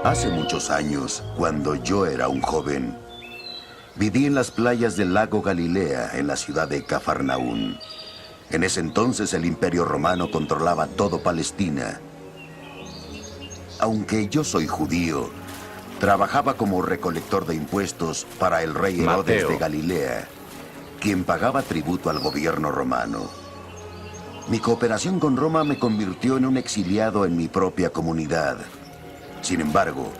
Hace muchos años, cuando yo era un joven, viví en las playas del lago Galilea, en la ciudad de Cafarnaún. En ese entonces el Imperio Romano controlaba todo Palestina. Aunque yo soy judío, trabajaba como recolector de impuestos para el rey Herodes de Galilea, quien pagaba tributo al gobierno romano. Mi cooperación con Roma me convirtió en un exiliado en mi propia comunidad. Sin embargo,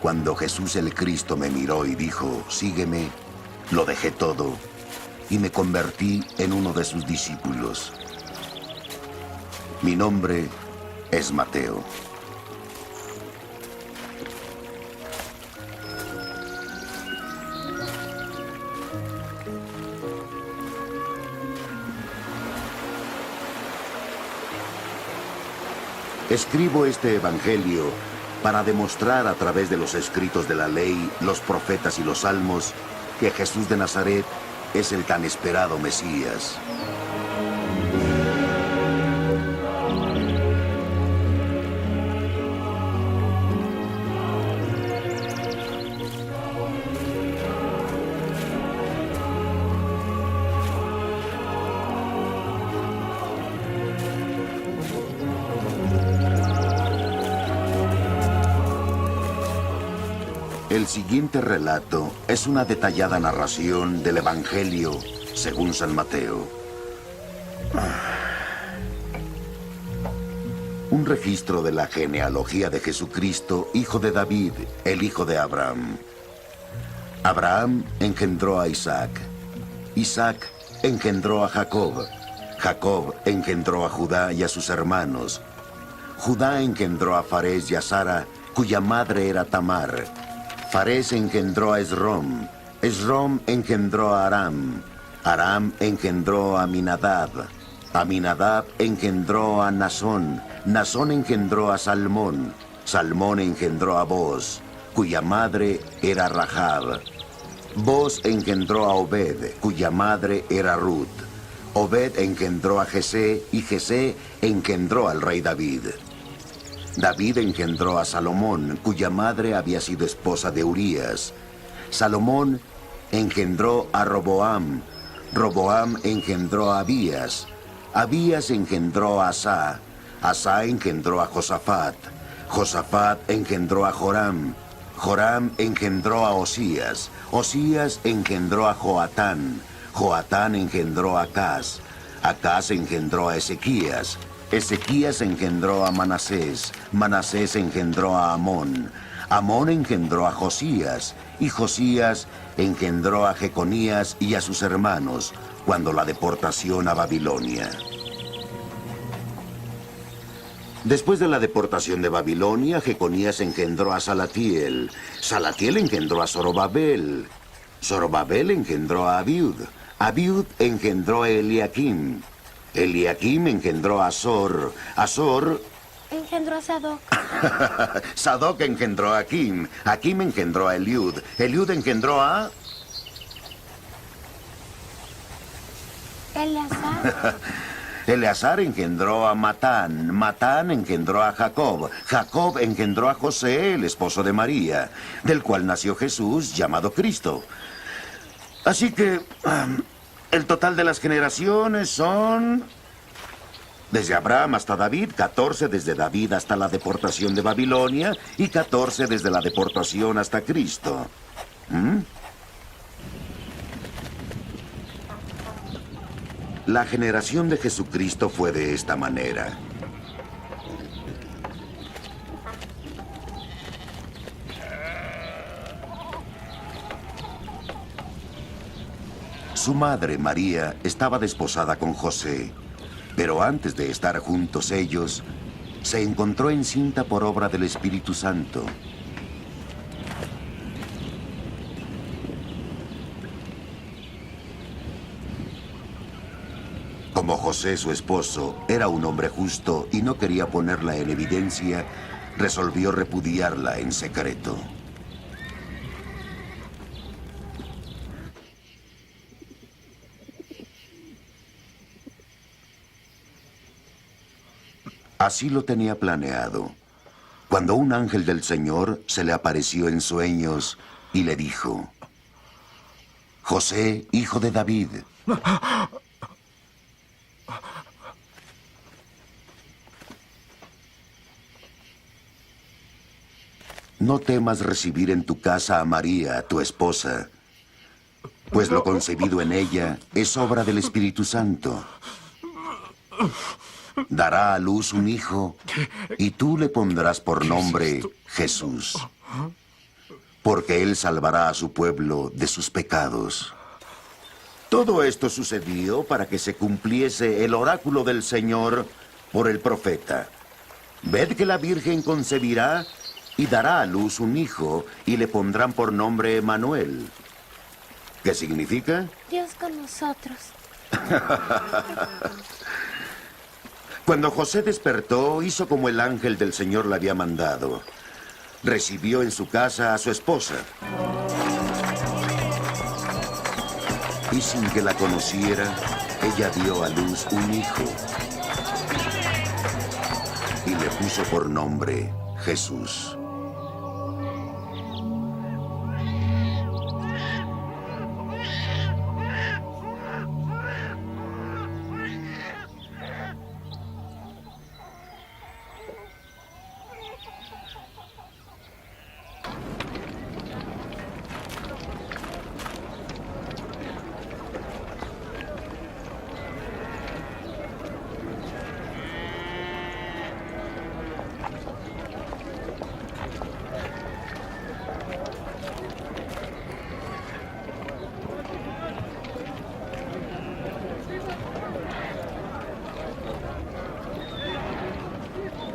cuando Jesús el Cristo me miró y dijo, sígueme, lo dejé todo y me convertí en uno de sus discípulos. Mi nombre es Mateo. Escribo este evangelio para demostrar a través de los escritos de la ley, los profetas y los salmos que Jesús de Nazaret es el tan esperado Mesías. El siguiente relato es una detallada narración del Evangelio según San Mateo. Un registro de la genealogía de Jesucristo, hijo de David, el hijo de Abraham. Abraham engendró a Isaac. Isaac engendró a Jacob. Jacob engendró a Judá y a sus hermanos. Judá engendró a Farés y a Sara, cuya madre era Tamar. Farés engendró a Esrom. Esrom engendró a Aram. Aram engendró a Aminadab. Aminadab engendró a Nasón. Nasón engendró a Salmón. Salmón engendró a Boz, cuya madre era Rahab. Boz engendró a Obed, cuya madre era Ruth. Obed engendró a Jesé y Jesé engendró al rey David. David engendró a Salomón, cuya madre había sido esposa de Urías. Salomón engendró a Roboam. Roboam engendró a Abías. Abías engendró a Asá. Asá engendró a Josafat. Josafat engendró a Joram. Joram engendró a Osías. Osías engendró a Joatán. Joatán engendró a Acaz. Acaz engendró a Ezequías. Ezequías engendró a Manasés. Manasés engendró a Amón. Amón engendró a Josías. Y Josías engendró a Jeconías y a sus hermanos cuando la deportación a Babilonia. Después de la deportación de Babilonia, Jeconías engendró a Salatiel. Salatiel engendró a Zorobabel. Zorobabel engendró a Abiud. Abiud engendró a Eliakim. Eliakim engendró a Azor. Azor engendró a Sadoc. Sadoc engendró a Akim. Akim engendró a Eliud. Eliud engendró a... Eleazar. Eleazar engendró a Matán. Matán engendró a Jacob. Jacob engendró a José, el esposo de María, del cual nació Jesús, llamado Cristo. Así que el total de las generaciones son... desde Abraham hasta David, 14 desde David hasta la deportación de Babilonia y 14 desde la deportación hasta Cristo. La generación de Jesucristo fue de esta manera. Su madre, María, estaba desposada con José, pero antes de estar juntos ellos, se encontró encinta por obra del Espíritu Santo. Como José, su esposo, era un hombre justo y no quería ponerla en evidencia, resolvió repudiarla en secreto. Así lo tenía planeado. cuando un ángel del Señor se le apareció en sueños y le dijo: José, hijo de David, no temas recibir en tu casa a María, tu esposa, pues lo concebido en ella es obra del Espíritu Santo. Dará a luz un hijo y tú le pondrás por nombre Jesús, porque él salvará a su pueblo de sus pecados. Todo esto sucedió para que se cumpliese el oráculo del Señor por el profeta. Ved que la Virgen concebirá y dará a luz un hijo y le pondrán por nombre Emanuel. ¿Qué significa? Dios con nosotros. Cuando José despertó, hizo como el ángel del Señor le había mandado. Recibió en su casa a su esposa. Y sin que la conociera, ella dio a luz un hijo. Y le puso por nombre Jesús.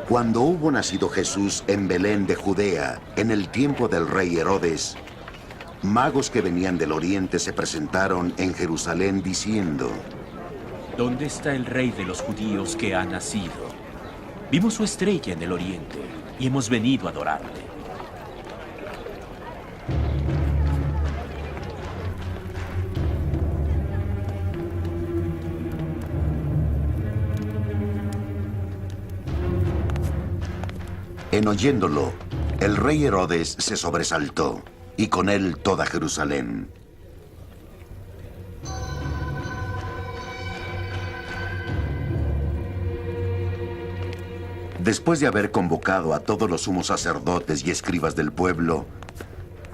Cuando hubo nacido Jesús en Belén de Judea, en el tiempo del rey Herodes, magos que venían del oriente se presentaron en Jerusalén diciendo: ¿Dónde está el rey de los judíos que ha nacido? Vimos su estrella en el oriente y hemos venido a adorarle. En oyéndolo, el rey Herodes se sobresaltó, y con él toda Jerusalén. Después de haber convocado a todos los sumos sacerdotes y escribas del pueblo,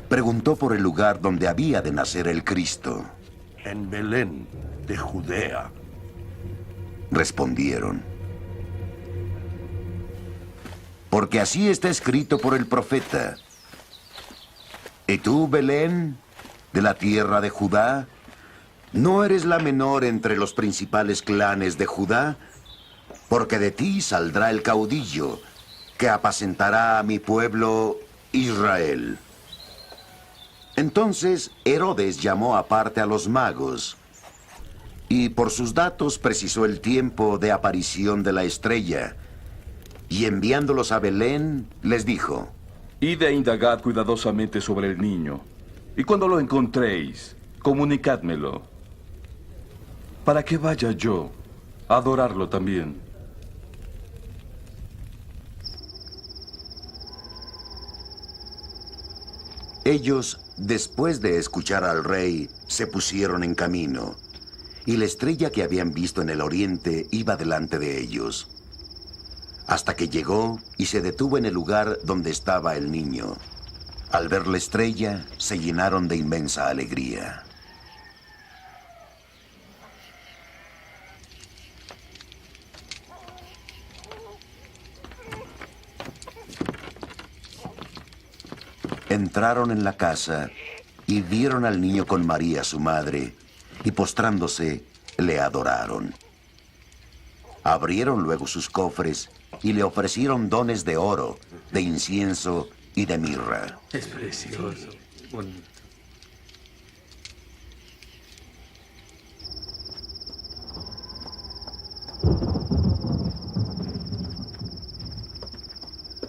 preguntó por el lugar donde había de nacer el Cristo. En Belén, de Judea. Respondieron: porque así está escrito por el profeta. Y tú, Belén, de la tierra de Judá, ¿no eres la menor entre los principales clanes de Judá? Porque de ti saldrá el caudillo, que apacentará a mi pueblo Israel. Entonces Herodes llamó aparte a los magos, y por sus datos precisó el tiempo de aparición de la estrella, y enviándolos a Belén, les dijo: Id e indagad cuidadosamente sobre el niño, y cuando lo encontréis, comunicádmelo, para que vaya yo a adorarlo también. Ellos, después de escuchar al rey, se pusieron en camino, y la estrella que habían visto en el oriente iba delante de ellos, hasta que llegó y se detuvo en el lugar donde estaba el niño. Al ver la estrella, se llenaron de inmensa alegría. Entraron en la casa y vieron al niño con María, su madre, y postrándose, le adoraron. Abrieron luego sus cofres y le ofrecieron dones de oro, de incienso y de mirra. Es precioso. Bonito.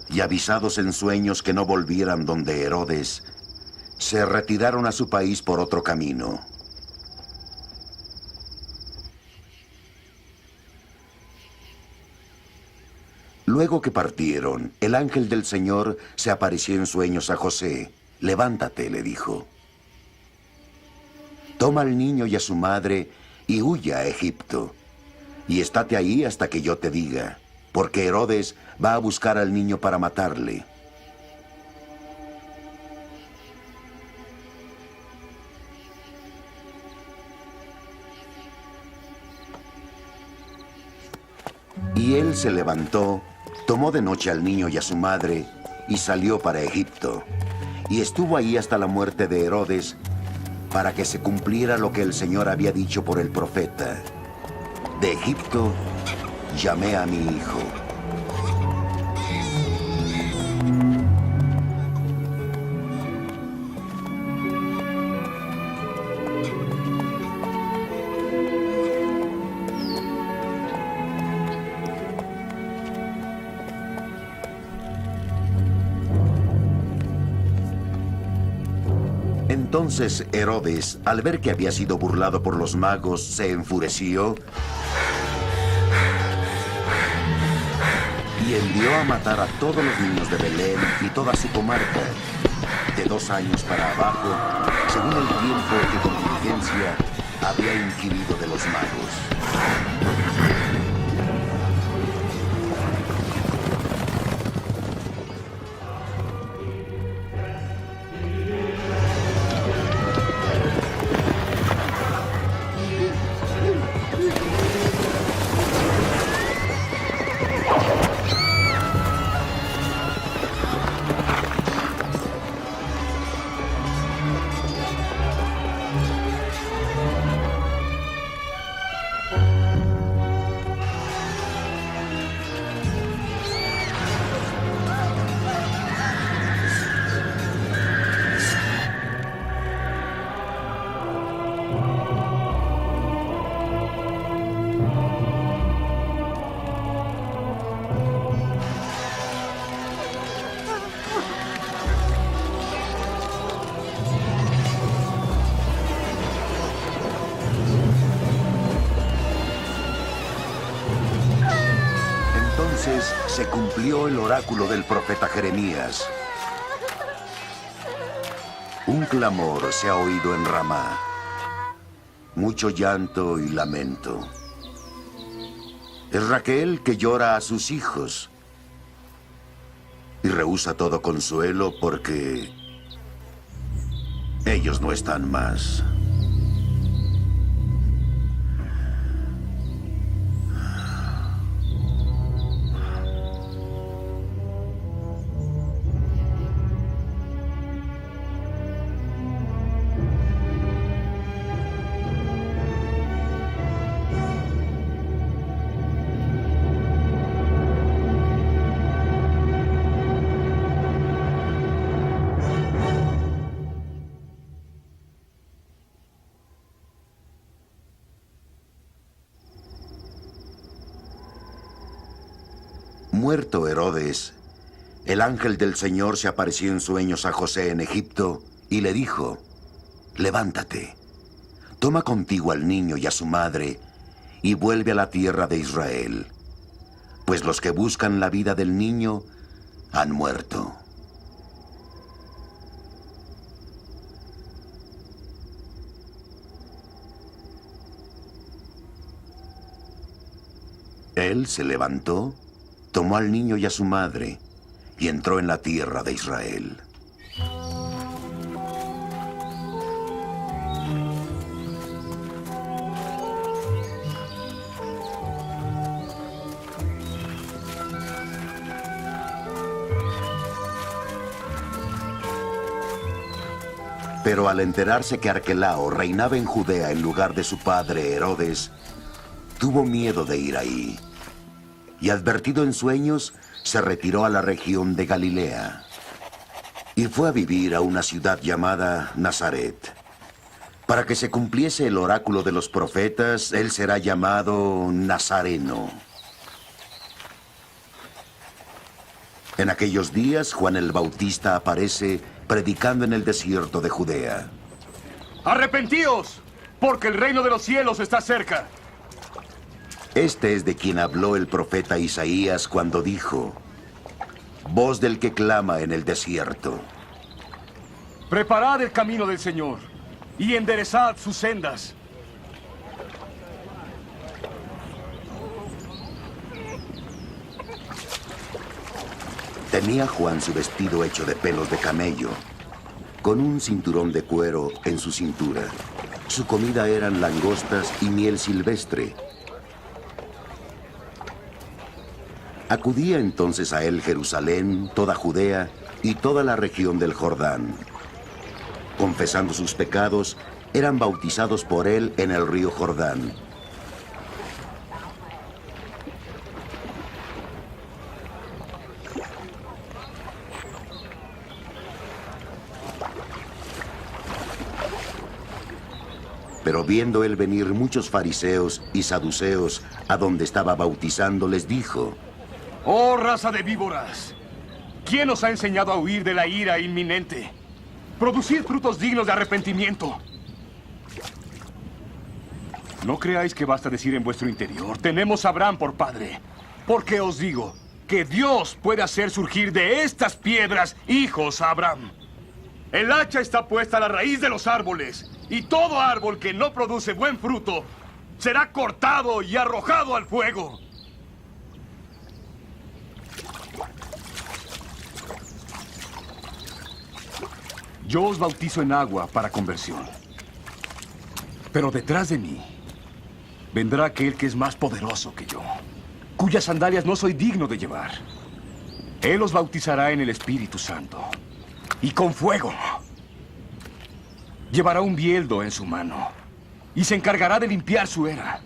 Y avisados en sueños que no volvieran donde Herodes, se retiraron a su país por otro camino. Luego que partieron, el ángel del Señor se apareció en sueños a José. Levántate, le dijo. Toma al niño y a su madre y huye a Egipto. Y estate ahí hasta que yo te diga, porque Herodes va a buscar al niño para matarle. Y él se levantó, tomó de noche al niño y a su madre, y salió para Egipto. Y estuvo ahí hasta la muerte de Herodes, para que se cumpliera lo que el Señor había dicho por el profeta. De Egipto llamé a mi hijo. Entonces Herodes, al ver que había sido burlado por los magos, se enfureció y envió a matar a todos los niños de Belén y toda su comarca, de 2 años para abajo, según el tiempo que con diligencia había inquirido de los magos. Entonces se cumplió el oráculo del profeta Jeremías. Un clamor se ha oído en Ramá, mucho llanto y lamento. Es Raquel que llora a sus hijos y rehúsa todo consuelo porque ellos no están más. Muerto Herodes, el ángel del Señor se apareció en sueños a José en Egipto y le dijo: levántate, toma contigo al niño y a su madre y vuelve a la tierra de Israel, pues los que buscan la vida del niño han muerto. Él se levantó, tomó al niño y a su madre y entró en la tierra de Israel. Pero al enterarse que Arquelao reinaba en Judea en lugar de su padre Herodes, tuvo miedo de ir ahí. Y advertido en sueños, se retiró a la región de Galilea y fue a vivir a una ciudad llamada Nazaret. Para que se cumpliese el oráculo de los profetas, él será llamado Nazareno. En aquellos días, Juan el Bautista aparece predicando en el desierto de Judea. ¡Arrepentíos! Porque el reino de los cielos está cerca. Este es de quien habló el profeta Isaías cuando dijo: voz del que clama en el desierto. Preparad el camino del Señor y enderezad sus sendas. Tenía Juan su vestido hecho de pelos de camello, con un cinturón de cuero en su cintura. Su comida eran langostas y miel silvestre. Acudía entonces a él Jerusalén, toda Judea y toda la región del Jordán. Confesando sus pecados, eran bautizados por él en el río Jordán. Pero viendo él venir muchos fariseos y saduceos a donde estaba bautizando, les dijo: ¡Oh, raza de víboras! ¿Quién os ha enseñado a huir de la ira inminente? Producid frutos dignos de arrepentimiento. No creáis que basta decir en vuestro interior: tenemos a Abraham por padre. Porque os digo que Dios puede hacer surgir de estas piedras hijos a Abraham. El hacha está puesta a la raíz de los árboles, y todo árbol que no produce buen fruto será cortado y arrojado al fuego. Yo os bautizo en agua para conversión. Pero detrás de mí vendrá aquel que es más poderoso que yo, cuyas sandalias no soy digno de llevar. Él os bautizará en el Espíritu Santo y con fuego. Llevará un bieldo en su mano y se encargará de limpiar su era.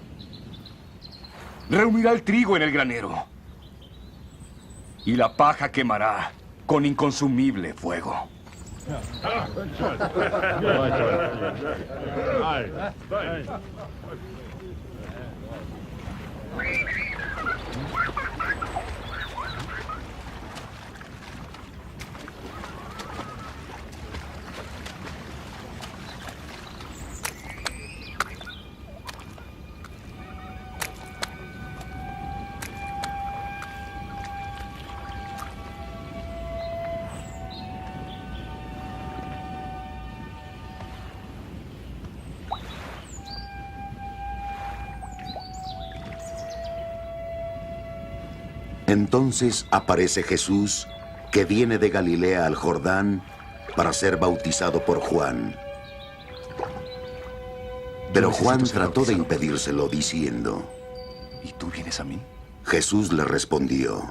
Reunirá el trigo en el granero y la paja quemará con inconsumible fuego. Entonces aparece Jesús, que viene de Galilea al Jordán para ser bautizado por Juan. Pero Juan trató de impedírselo diciendo: ¿Y tú vienes a mí? Jesús le respondió: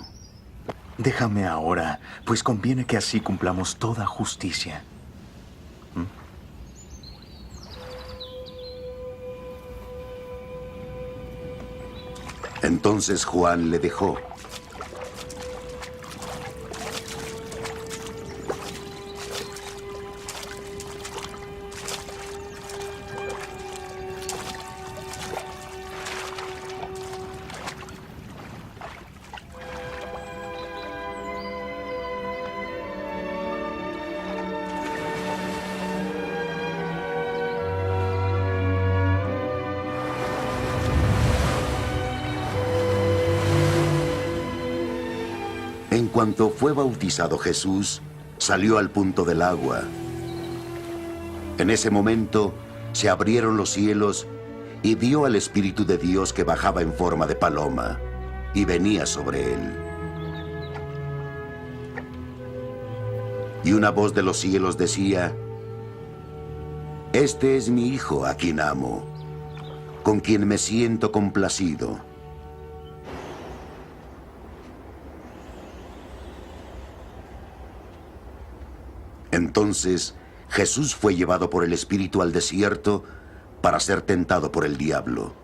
Déjame ahora, pues conviene que así cumplamos toda justicia. Entonces Juan le dejó. En cuanto fue bautizado Jesús, salió al punto del agua. En ese momento se abrieron los cielos y vio al Espíritu de Dios que bajaba en forma de paloma y venía sobre él. Y una voz de los cielos decía: Este es mi Hijo a quien amo, con quien me siento complacido. Entonces Jesús fue llevado por el Espíritu al desierto para ser tentado por el diablo.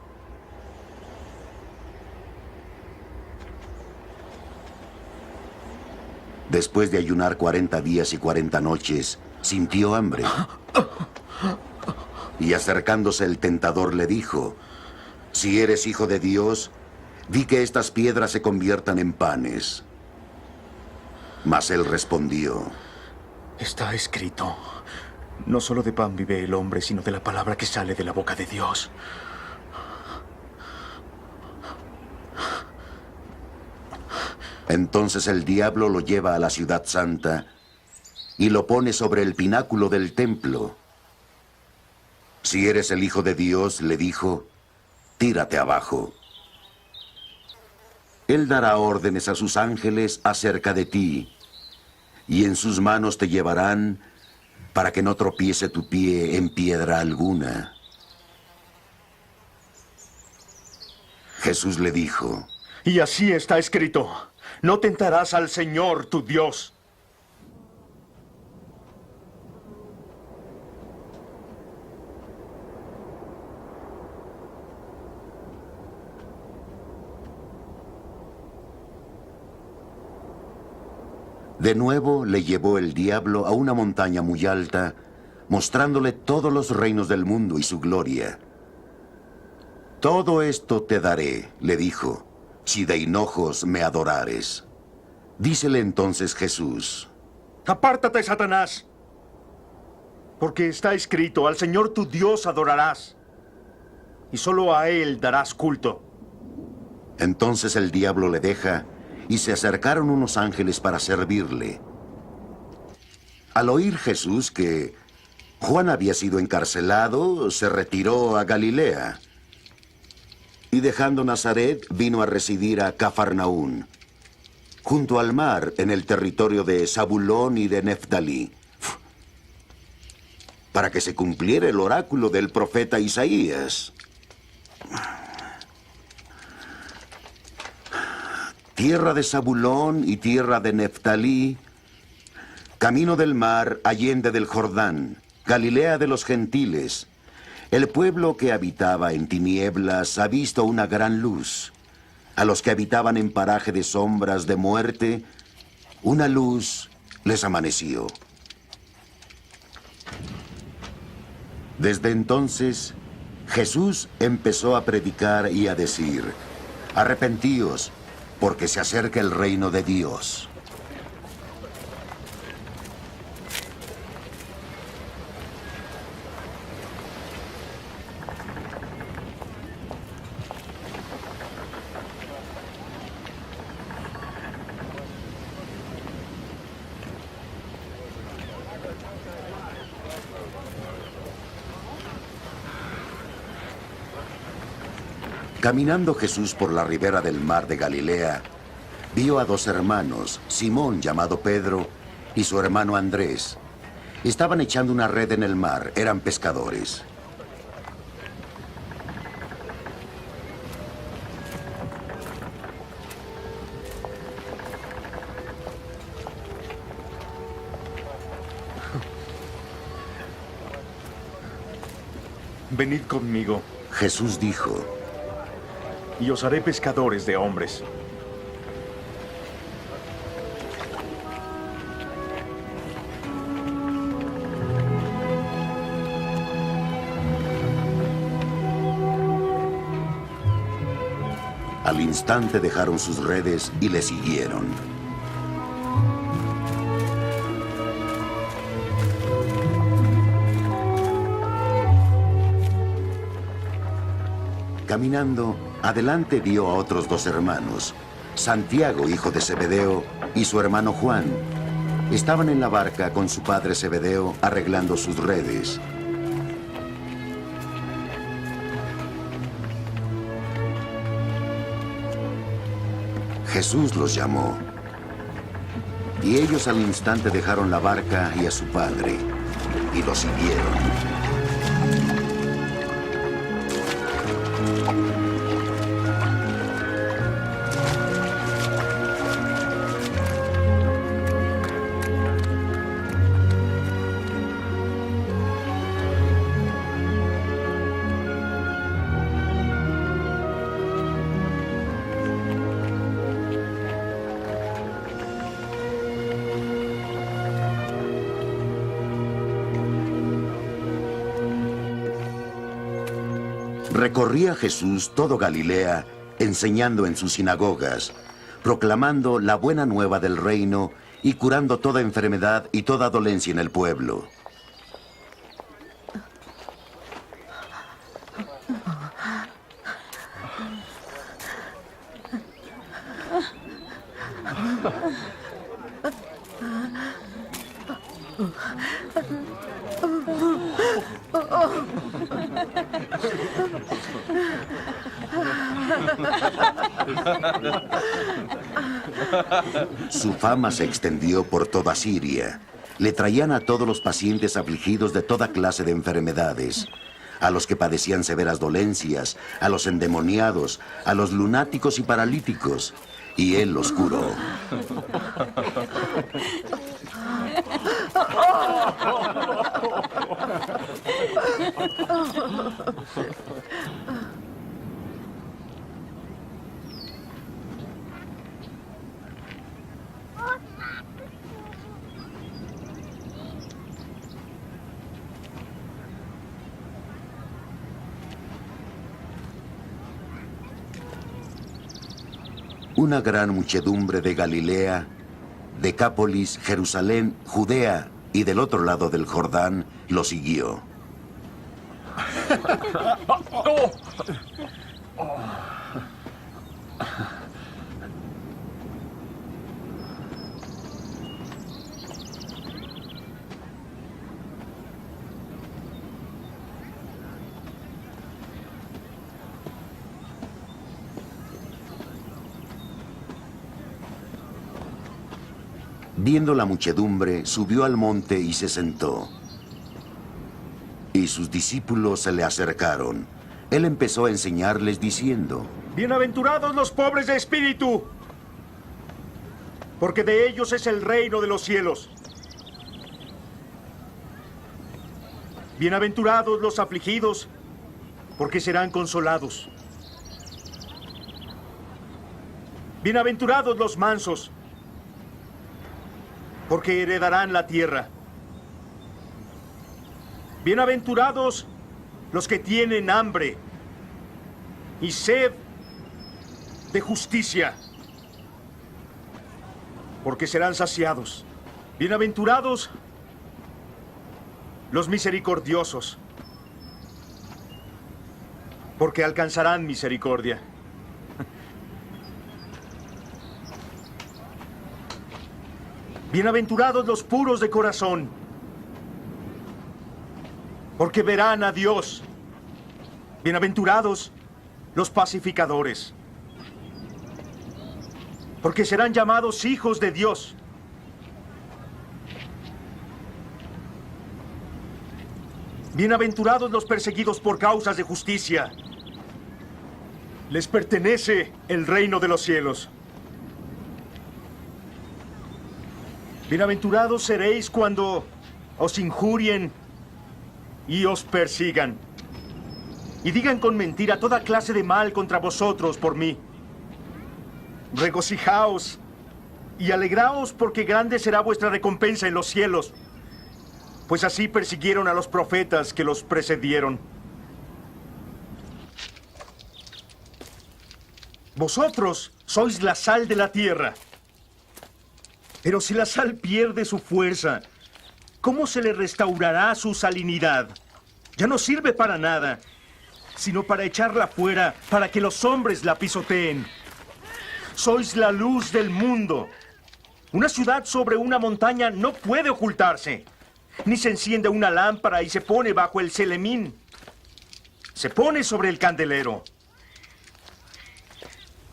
Después de ayunar 40 días y 40 noches, sintió hambre. Y acercándose el tentador le dijo: Si eres hijo de Dios, di que estas piedras se conviertan en panes. Mas él respondió: Está escrito: no solo de pan vive el hombre, sino de la palabra que sale de la boca de Dios. Entonces el diablo lo lleva a la ciudad santa y lo pone sobre el pináculo del templo. Si eres el Hijo de Dios, le dijo, tírate abajo. Él dará órdenes a sus ángeles acerca de ti, y en sus manos te llevarán para que no tropiece tu pie en piedra alguna. Jesús le dijo, Y así está escrito, no tentarás al Señor tu Dios. De nuevo le llevó el diablo a una montaña muy alta, mostrándole todos los reinos del mundo y su gloria. Todo esto te daré, le dijo, si de hinojos me adorares. Dícele entonces Jesús, Apártate, Satanás, porque está escrito, al Señor tu Dios adorarás, y solo a Él darás culto. entonces el diablo le deja, y se acercaron unos ángeles para servirle. Al oír Jesús que Juan había sido encarcelado, se retiró a Galilea. Y dejando Nazaret, vino a residir a Cafarnaún, junto al mar, en el territorio de Zabulón y de Neftalí, para que se cumpliera el oráculo del profeta Isaías. Tierra de Zabulón y tierra de Neftalí, camino del mar, allende del Jordán, Galilea de los gentiles. El pueblo que habitaba en tinieblas ha visto una gran luz. A los que habitaban en paraje de sombras de muerte, una luz les amaneció. Desde entonces, Jesús empezó a predicar y a decir, arrepentíos, porque se acerca el reino de Dios. Caminando Jesús por la ribera del mar de Galilea, vio a dos hermanos, Simón llamado Pedro y su hermano Andrés. Estaban echando una red en el mar, eran pescadores. Venid conmigo, Jesús dijo, y os haré pescadores de hombres. Al instante dejaron sus redes y le siguieron. Caminando, adelante vio a otros dos hermanos, Santiago, hijo de Zebedeo, y su hermano Juan. Estaban en la barca con su padre Zebedeo arreglando sus redes. Jesús los llamó, y ellos al instante dejaron la barca y a su padre, y lo siguieron. Recorría Jesús todo Galilea, enseñando en sus sinagogas, proclamando la buena nueva del reino y curando toda enfermedad y toda dolencia en el pueblo. Su fama se extendió por toda Siria. Le traían a todos los pacientes afligidos de toda clase de enfermedades, a los que padecían severas dolencias, a los endemoniados, a los lunáticos y paralíticos, y él los curó. Una gran muchedumbre de Galilea, Decápolis, Jerusalén, Judea y del otro lado del Jordán lo siguió. Viendo la muchedumbre, subió al monte y se sentó. Y sus discípulos se le acercaron. Él empezó a enseñarles diciendo: Bienaventurados los pobres de espíritu, porque de ellos es el reino de los cielos. Bienaventurados los afligidos, porque serán consolados. Bienaventurados los mansos, porque heredarán la tierra. Bienaventurados los que tienen hambre y sed de justicia, porque serán saciados. Bienaventurados los misericordiosos, porque alcanzarán misericordia. Bienaventurados los puros de corazón, porque verán a Dios. Bienaventurados los pacificadores, porque serán llamados hijos de Dios. Bienaventurados los perseguidos por causas de justicia. Les pertenece el reino de los cielos. Bienaventurados seréis cuando os injurien y os persigan, y digan con mentira toda clase de mal contra vosotros por mí. Regocijaos y alegraos, porque grande será vuestra recompensa en los cielos, pues así persiguieron a los profetas que los precedieron. Vosotros sois la sal de la tierra. Pero si la sal pierde su fuerza, ¿cómo se le restaurará su salinidad? Ya no sirve para nada, sino para echarla fuera, para que los hombres la pisoteen. Sois la luz del mundo. Una ciudad sobre una montaña no puede ocultarse, ni se enciende una lámpara y se pone bajo el celemín. Se pone sobre el candelero,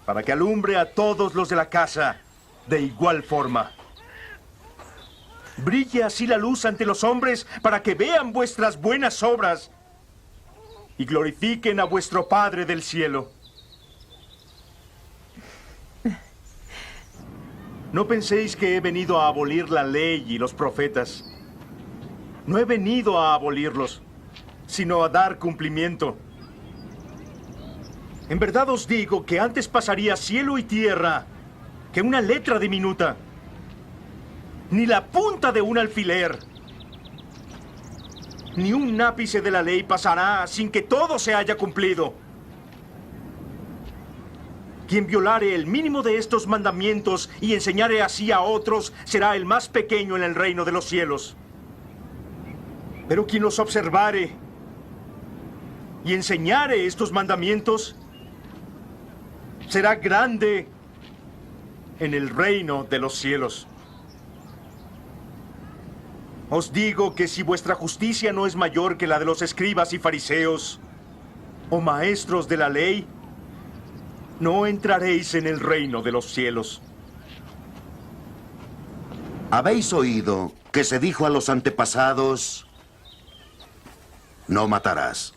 para que alumbre a todos los de la casa de igual forma. Brille así la luz ante los hombres, para que vean vuestras buenas obras y glorifiquen a vuestro Padre del cielo. No penséis que he venido a abolir la ley y los profetas. No he venido a abolirlos, sino a dar cumplimiento. En verdad os digo que antes pasaría cielo y tierra que una letra diminuta, ni la punta de un alfiler, ni un ápice de la ley pasará sin que todo se haya cumplido. Quien violare el mínimo de estos mandamientos y enseñare así a otros, será el más pequeño en el reino de los cielos. Pero quien los observare y enseñare estos mandamientos, será grande en el reino de los cielos. Os digo que si vuestra justicia no es mayor que la de los escribas y fariseos, o maestros de la ley, no entraréis en el reino de los cielos. Habéis oído que se dijo a los antepasados, no matarás.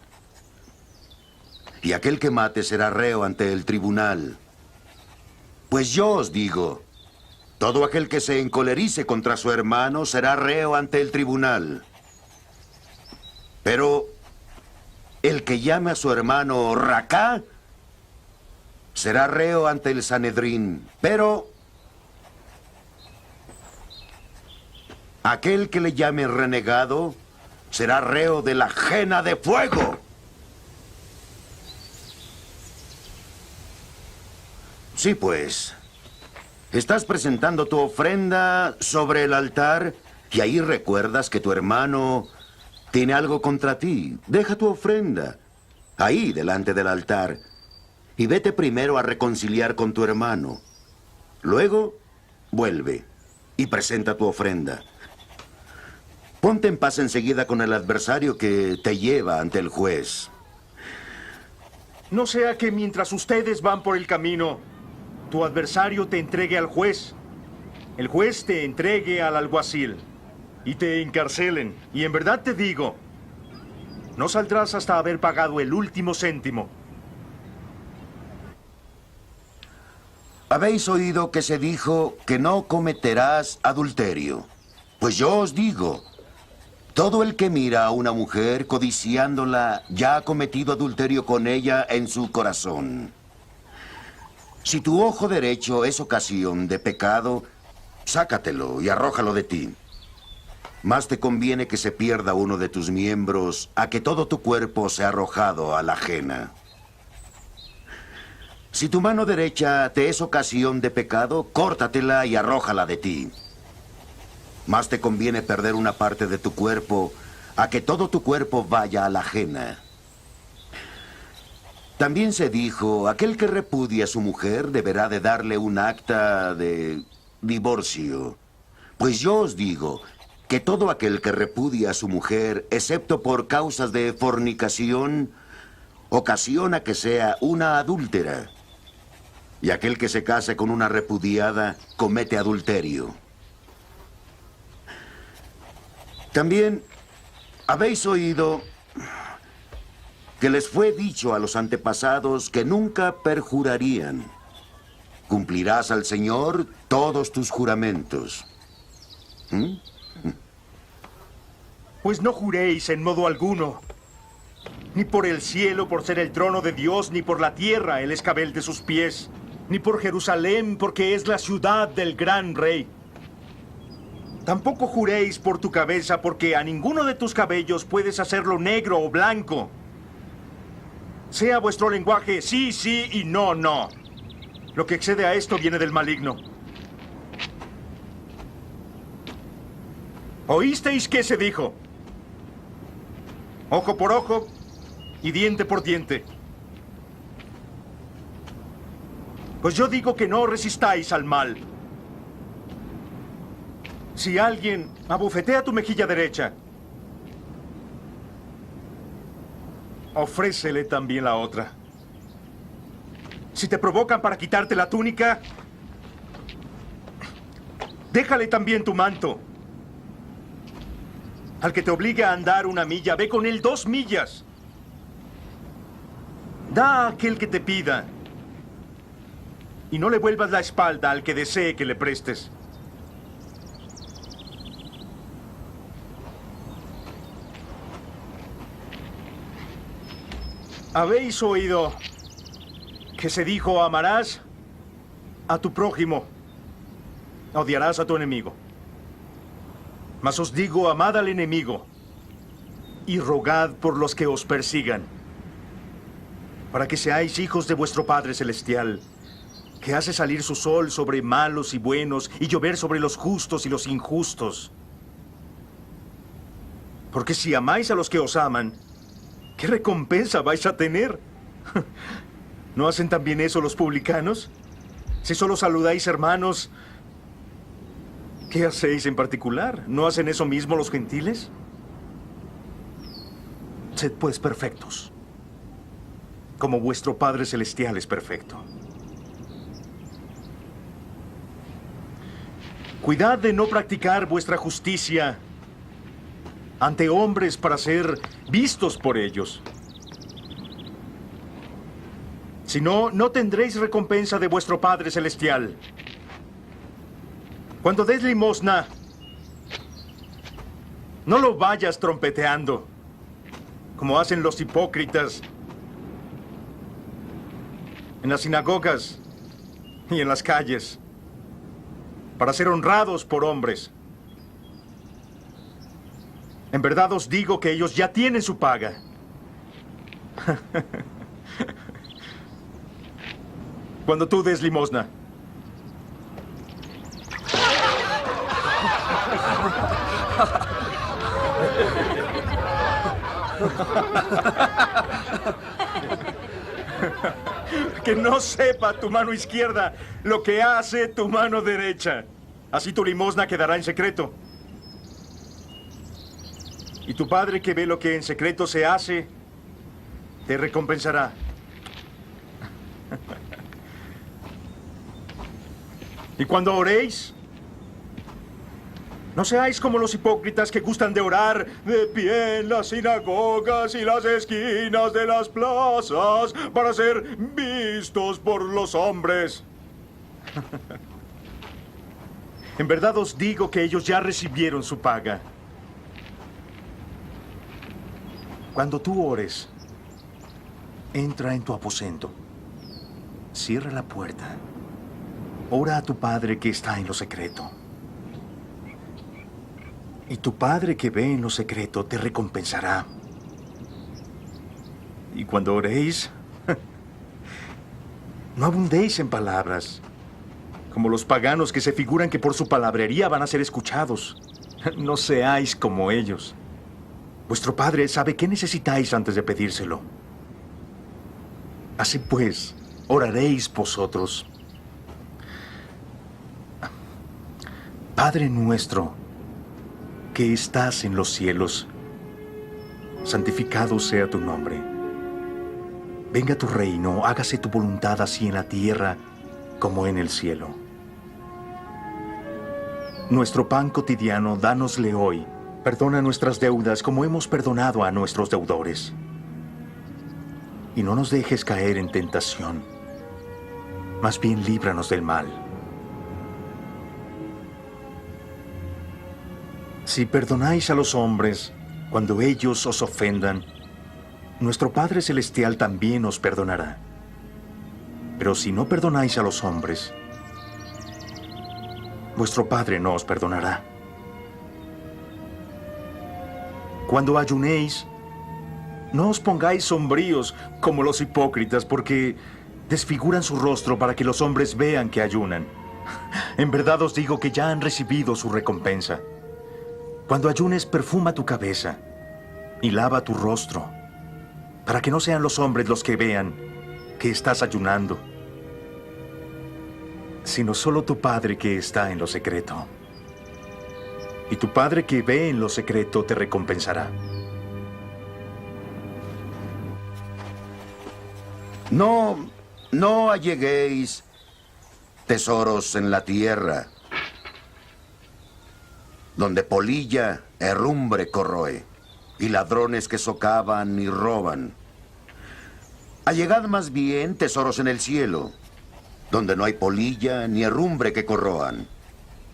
Y aquel que mate será reo ante el tribunal. Pues yo os digo, todo aquel que se encolerice contra su hermano será reo ante el tribunal. Pero el que llame a su hermano Racá será reo ante el Sanedrín. Pero aquel que le llame renegado será reo de la jena de fuego. Sí, pues. Estás presentando tu ofrenda sobre el altar y ahí recuerdas que tu hermano tiene algo contra ti. Deja tu ofrenda ahí delante del altar y vete primero a reconciliar con tu hermano. Luego, vuelve y presenta tu ofrenda. Ponte en paz enseguida con el adversario que te lleva ante el juez. No sea que mientras ustedes van por el camino, tu adversario te entregue al juez, el juez te entregue al alguacil y te encarcelen. Y en verdad te digo, no saldrás hasta haber pagado el último céntimo. Habéis oído que se dijo que no cometerás adulterio. Pues yo os digo, todo el que mira a una mujer codiciándola ya ha cometido adulterio con ella en su corazón. Si tu ojo derecho es ocasión de pecado, sácatelo y arrójalo de ti. Más te conviene que se pierda uno de tus miembros a que todo tu cuerpo sea arrojado a la ajena. Si tu mano derecha te es ocasión de pecado, córtatela y arrójala de ti. Más te conviene perder una parte de tu cuerpo a que todo tu cuerpo vaya a la ajena. También se dijo, aquel que repudia a su mujer deberá de darle un acta de divorcio. Pues yo os digo que todo aquel que repudia a su mujer, excepto por causas de fornicación, ocasiona que sea una adúltera. Y aquel que se case con una repudiada comete adulterio. También habéis oído que les fue dicho a los antepasados que nunca perjurarían. Cumplirás al Señor todos tus juramentos. Pues no juréis en modo alguno, ni por el cielo por ser el trono de Dios, ni por la tierra el escabel de sus pies, ni por Jerusalén porque es la ciudad del gran rey. Tampoco juréis por tu cabeza porque a ninguno de tus cabellos puedes hacerlo negro o blanco. Sea vuestro lenguaje sí, sí y no, no. Lo que excede a esto viene del maligno. ¿Oísteis qué se dijo? Ojo por ojo y diente por diente. Pues yo digo que no resistáis al mal. Si alguien abofetea tu mejilla derecha, ofrécele también la otra. Si te provocan para quitarte la túnica, déjale también tu manto. Al que te obligue a andar 1 milla, ve con él 2 millas. Da a aquel que te pida. Y no le vuelvas la espalda al que desee que le prestes. ¿Habéis oído que se dijo, amarás a tu prójimo, odiarás a tu enemigo? Mas os digo, amad al enemigo y rogad por los que os persigan, para que seáis hijos de vuestro Padre Celestial, que hace salir su sol sobre malos y buenos y llover sobre los justos y los injustos. Porque si amáis a los que os aman, ¿qué recompensa vais a tener? ¿No hacen también eso los publicanos? Si solo saludáis hermanos, ¿Qué hacéis en particular? ¿No hacen eso mismo los gentiles? Sed pues perfectos, como vuestro Padre Celestial es perfecto. Cuidad de no practicar vuestra justicia ante hombres para ser vistos por ellos. Si no, no tendréis recompensa de vuestro Padre Celestial. Cuando des limosna, no lo vayas trompeteando, como hacen los hipócritas en las sinagogas y en las calles, para ser honrados por hombres. En verdad os digo que ellos ya tienen su paga. Cuando tú des limosna, que no sepa tu mano izquierda lo que hace tu mano derecha. Así tu limosna quedará en secreto. Y tu Padre que ve lo que en secreto se hace, te recompensará. Y cuando oréis, no seáis como los hipócritas que gustan de orar de pie en las sinagogas y las esquinas de las plazas para ser vistos por los hombres. En verdad os digo que ellos ya recibieron su paga. Cuando tú ores, entra en tu aposento, cierra la puerta, ora a tu Padre que está en lo secreto. Y tu Padre que ve en lo secreto te recompensará. Y cuando oréis, no abundéis en palabras, como los paganos que se figuran que por su palabrería van a ser escuchados. No seáis como ellos. Vuestro Padre sabe qué necesitáis antes de pedírselo. Así pues, oraréis vosotros. Padre nuestro, que estás en los cielos, santificado sea tu nombre. Venga tu reino, hágase tu voluntad así en la tierra como en el cielo. Nuestro pan cotidiano, dánosle hoy. Perdona nuestras deudas como hemos perdonado a nuestros deudores. Y no nos dejes caer en tentación, más bien líbranos del mal. Si perdonáis a los hombres cuando ellos os ofendan, nuestro Padre Celestial también os perdonará. Pero si no perdonáis a los hombres, vuestro Padre no os perdonará. Cuando ayunéis, no os pongáis sombríos como los hipócritas, porque desfiguran su rostro para que los hombres vean que ayunan. En verdad os digo que ya han recibido su recompensa. Cuando ayunes, perfuma tu cabeza y lava tu rostro, para que no sean los hombres los que vean que estás ayunando, sino solo tu Padre que está en lo secreto. Y tu Padre que ve en lo secreto te recompensará. No alleguéis tesoros en la tierra, donde polilla, herrumbre corroe, y ladrones que socavan y roban. Allegad más bien tesoros en el cielo, donde no hay polilla ni herrumbre que corroan.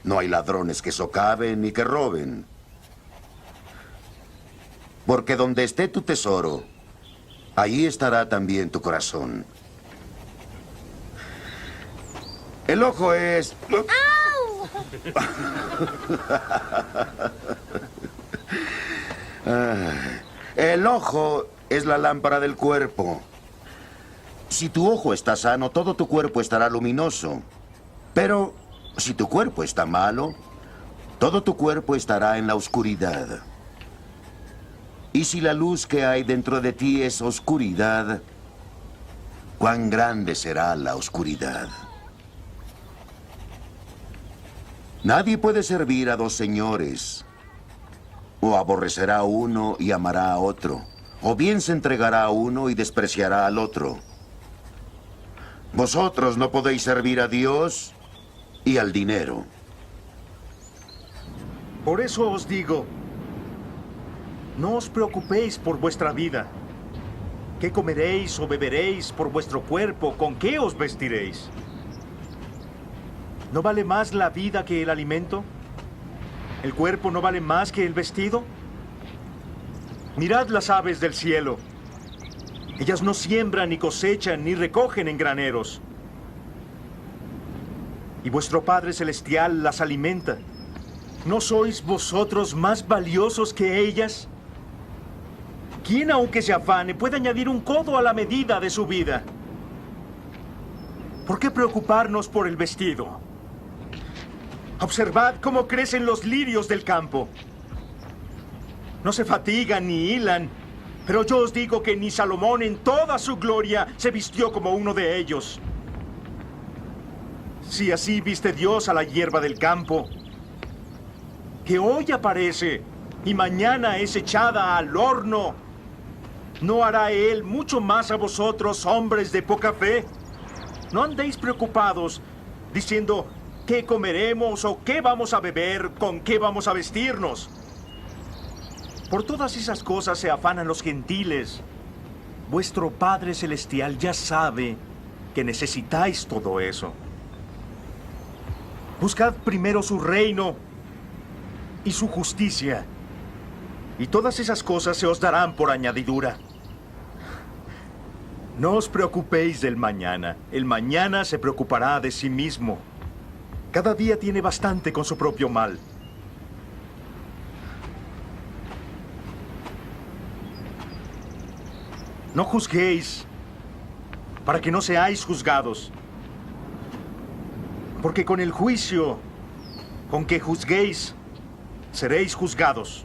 No hay ladrones que socaven ni que roben. Porque donde esté tu tesoro, allí estará también tu corazón. El ojo es... ¡Au! El ojo es la lámpara del cuerpo. Si tu ojo está sano, todo tu cuerpo estará luminoso. Pero si tu cuerpo está malo, todo tu cuerpo estará en la oscuridad. Y si la luz que hay dentro de ti es oscuridad, ¿cuán grande será la oscuridad? Nadie puede servir a dos señores. O aborrecerá a uno y amará a otro, o bien se entregará a uno y despreciará al otro. Vosotros no podéis servir a Dios y al dinero. Por eso os digo, no os preocupéis por vuestra vida. ¿Qué comeréis o beberéis? Por vuestro cuerpo, ¿con qué os vestiréis? ¿No vale más la vida que el alimento? ¿El cuerpo no vale más que el vestido? Mirad las aves del cielo. Ellas no siembran, ni cosechan, ni recogen en graneros. Y vuestro Padre Celestial las alimenta. ¿No sois vosotros más valiosos que ellas? ¿Quién, aunque se afane, puede añadir un codo a la medida de su vida? ¿Por qué preocuparnos por el vestido? Observad cómo crecen los lirios del campo. No se fatigan ni hilan, pero yo os digo que ni Salomón en toda su gloria se vistió como uno de ellos. Si así viste Dios a la hierba del campo, que hoy aparece y mañana es echada al horno, ¿no hará Él mucho más a vosotros, hombres de poca fe? No andéis preocupados, diciendo, ¿qué comeremos o qué vamos a beber, con qué vamos a vestirnos? Por todas esas cosas se afanan los gentiles. Vuestro Padre Celestial ya sabe que necesitáis todo eso. Buscad primero su reino y su justicia, y todas esas cosas se os darán por añadidura. No os preocupéis del mañana. El mañana se preocupará de sí mismo. Cada día tiene bastante con su propio mal. No juzguéis, para que no seáis juzgados. Porque con el juicio con que juzguéis, seréis juzgados.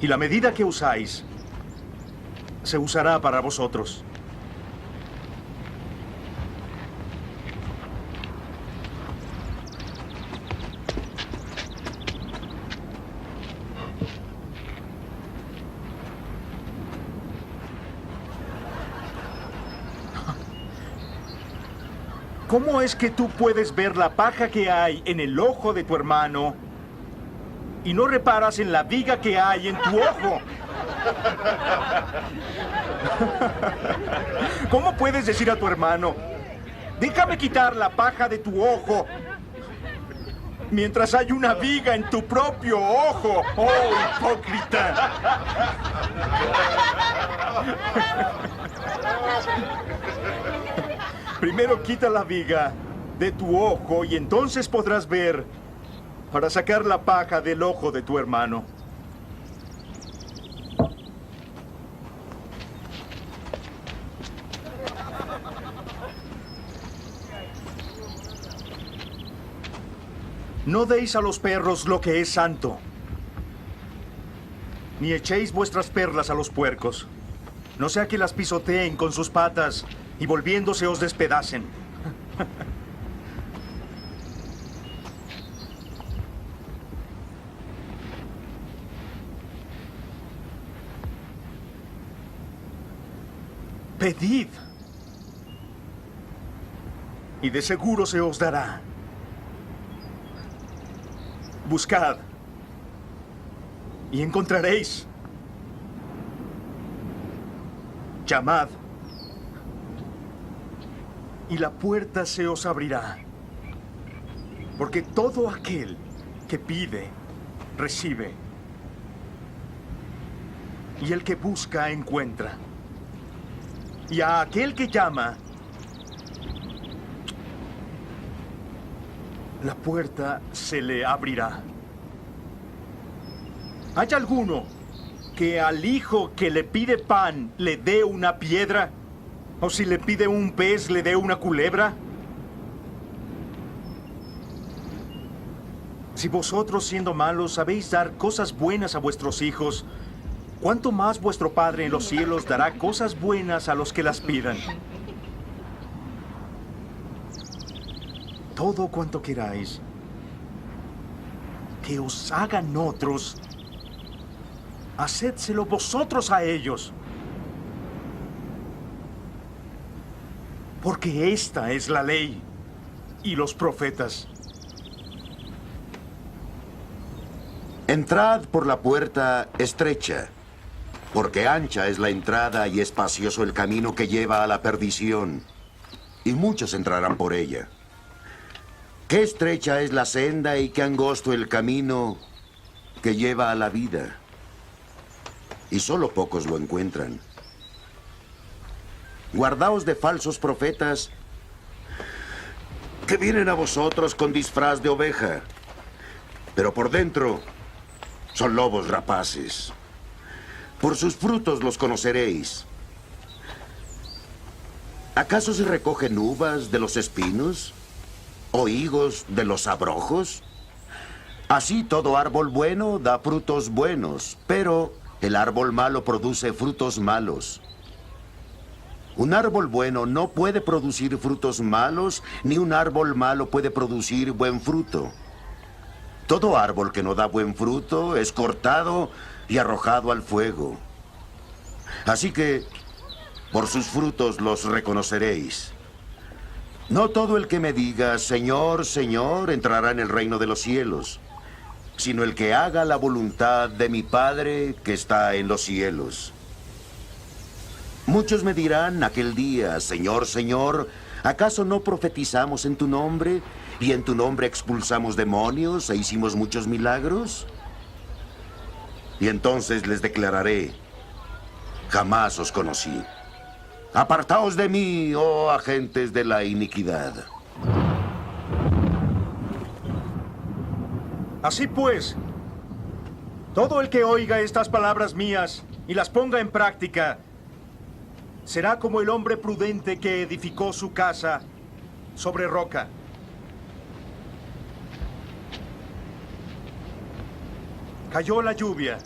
Y la medida que usáis, se usará para vosotros. ¿Cómo es que tú puedes ver la paja que hay en el ojo de tu hermano y no reparas en la viga que hay en tu ojo? ¿Cómo puedes decir a tu hermano, déjame quitar la paja de tu ojo, mientras hay una viga en tu propio ojo? ¡Oh, hipócrita! Primero quita la viga de tu ojo y entonces podrás ver para sacar la paja del ojo de tu hermano. No deis a los perros lo que es santo, ni echéis vuestras perlas a los puercos, no sea que las pisoteen con sus patas y volviéndose os despedacen. Pedid, y de seguro se os dará. Buscad, y encontraréis. Llamad, y la puerta se os abrirá. Porque todo aquel que pide, recibe. Y el que busca, encuentra. Y a aquel que llama, la puerta se le abrirá. ¿Hay alguno que al hijo que le pide pan le dé una piedra? ¿O si le pide un pez le dé una culebra? Si vosotros, siendo malos, sabéis dar cosas buenas a vuestros hijos, ¿cuánto más vuestro Padre en los cielos dará cosas buenas a los que las pidan? Todo cuanto queráis, que os hagan otros, hacedselo vosotros a ellos. Porque esta es la ley y los profetas. Entrad por la puerta estrecha, porque ancha es la entrada y espacioso el camino que lleva a la perdición, y muchos entrarán por ella. Qué estrecha es la senda y qué angosto el camino que lleva a la vida, y solo pocos lo encuentran. Guardaos de falsos profetas que vienen a vosotros con disfraz de oveja, pero por dentro son lobos rapaces. Por sus frutos los conoceréis. ¿Acaso se recogen uvas de los espinos? ¿O higos de los abrojos? Así todo árbol bueno da frutos buenos, pero el árbol malo produce frutos malos. Un árbol bueno no puede producir frutos malos, ni un árbol malo puede producir buen fruto. Todo árbol que no da buen fruto es cortado y arrojado al fuego. Así que, por sus frutos los reconoceréis. No todo el que me diga, Señor, Señor, entrará en el reino de los cielos, sino el que haga la voluntad de mi Padre que está en los cielos. Muchos me dirán aquel día, Señor, Señor, ¿acaso no profetizamos en tu nombre? ¿Y en tu nombre expulsamos demonios e hicimos muchos milagros? Y entonces les declararé, jamás os conocí. Apartaos de mí, oh agentes de la iniquidad. Así pues, todo el que oiga estas palabras mías y las ponga en práctica, será como el hombre prudente que edificó su casa sobre roca. Cayó la lluvia,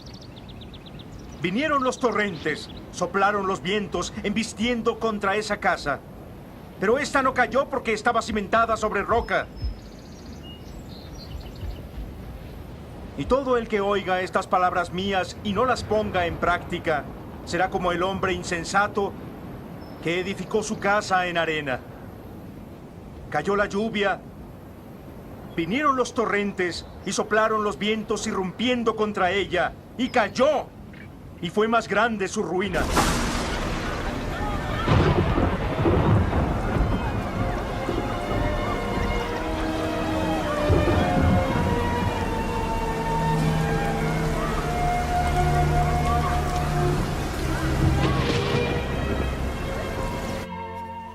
vinieron los torrentes, soplaron los vientos, embistiendo contra esa casa. Pero esta no cayó porque estaba cimentada sobre roca. Y todo el que oiga estas palabras mías y no las ponga en práctica, será como el hombre insensato que edificó su casa en arena. Cayó la lluvia, vinieron los torrentes y soplaron los vientos irrumpiendo contra ella, y cayó, y fue más grande su ruina.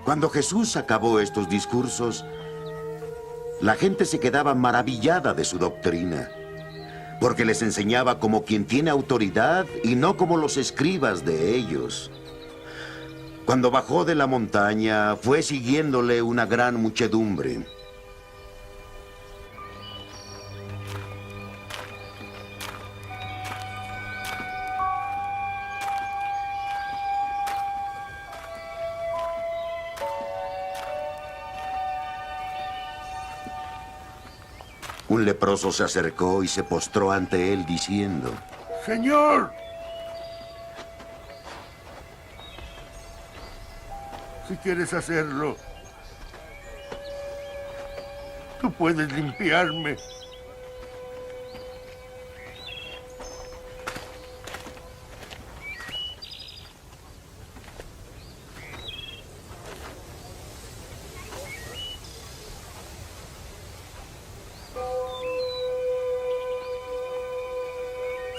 Cuando Jesús acabó estos discursos, la gente se quedaba maravillada de su doctrina, porque les enseñaba como quien tiene autoridad y no como los escribas de ellos. Cuando bajó de la montaña, fue siguiéndole una gran muchedumbre. Un leproso se acercó y se postró ante él diciendo, Señor, si quieres hacerlo, tú puedes limpiarme.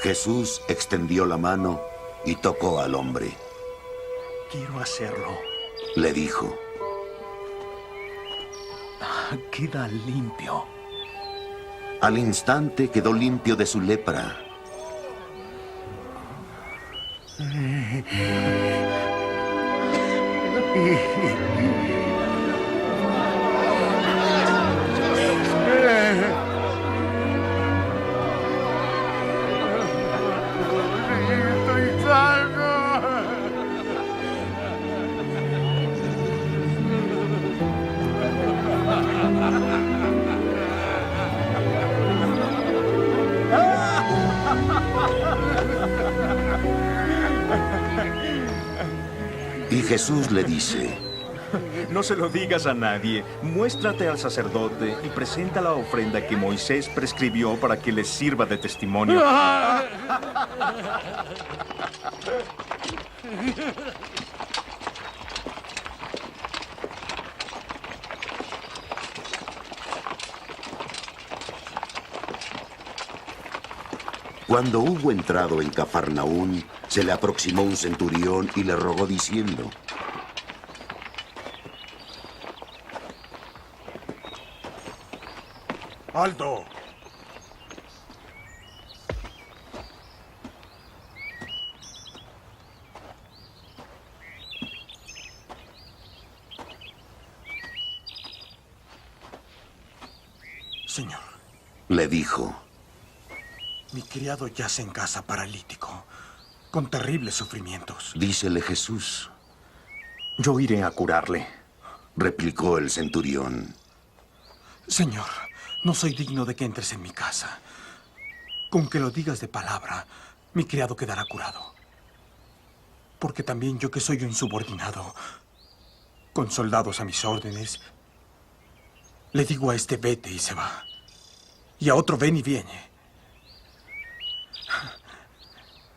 Jesús extendió la mano y tocó al hombre. Quiero hacerlo. Le dijo, Queda limpio. al instante quedó limpio de su lepra. Estoy sano. Jesús le dice, No se lo digas a nadie. Muéstrate al sacerdote y presenta la ofrenda que Moisés prescribió para que les sirva de testimonio. Cuando hubo entrado en Cafarnaún, se le aproximó un centurión y le rogó diciendo, ¡Alto! Señor, le dijo, mi criado yace en casa paralítico, con terribles sufrimientos. dícele Jesús, Yo iré a curarle. replicó el centurión. Señor, no soy digno de que entres en mi casa. Con que lo digas de palabra, mi criado quedará curado. Porque también yo, que soy un subordinado, con soldados a mis órdenes, le digo a este vete y se va, y a otro ven y viene.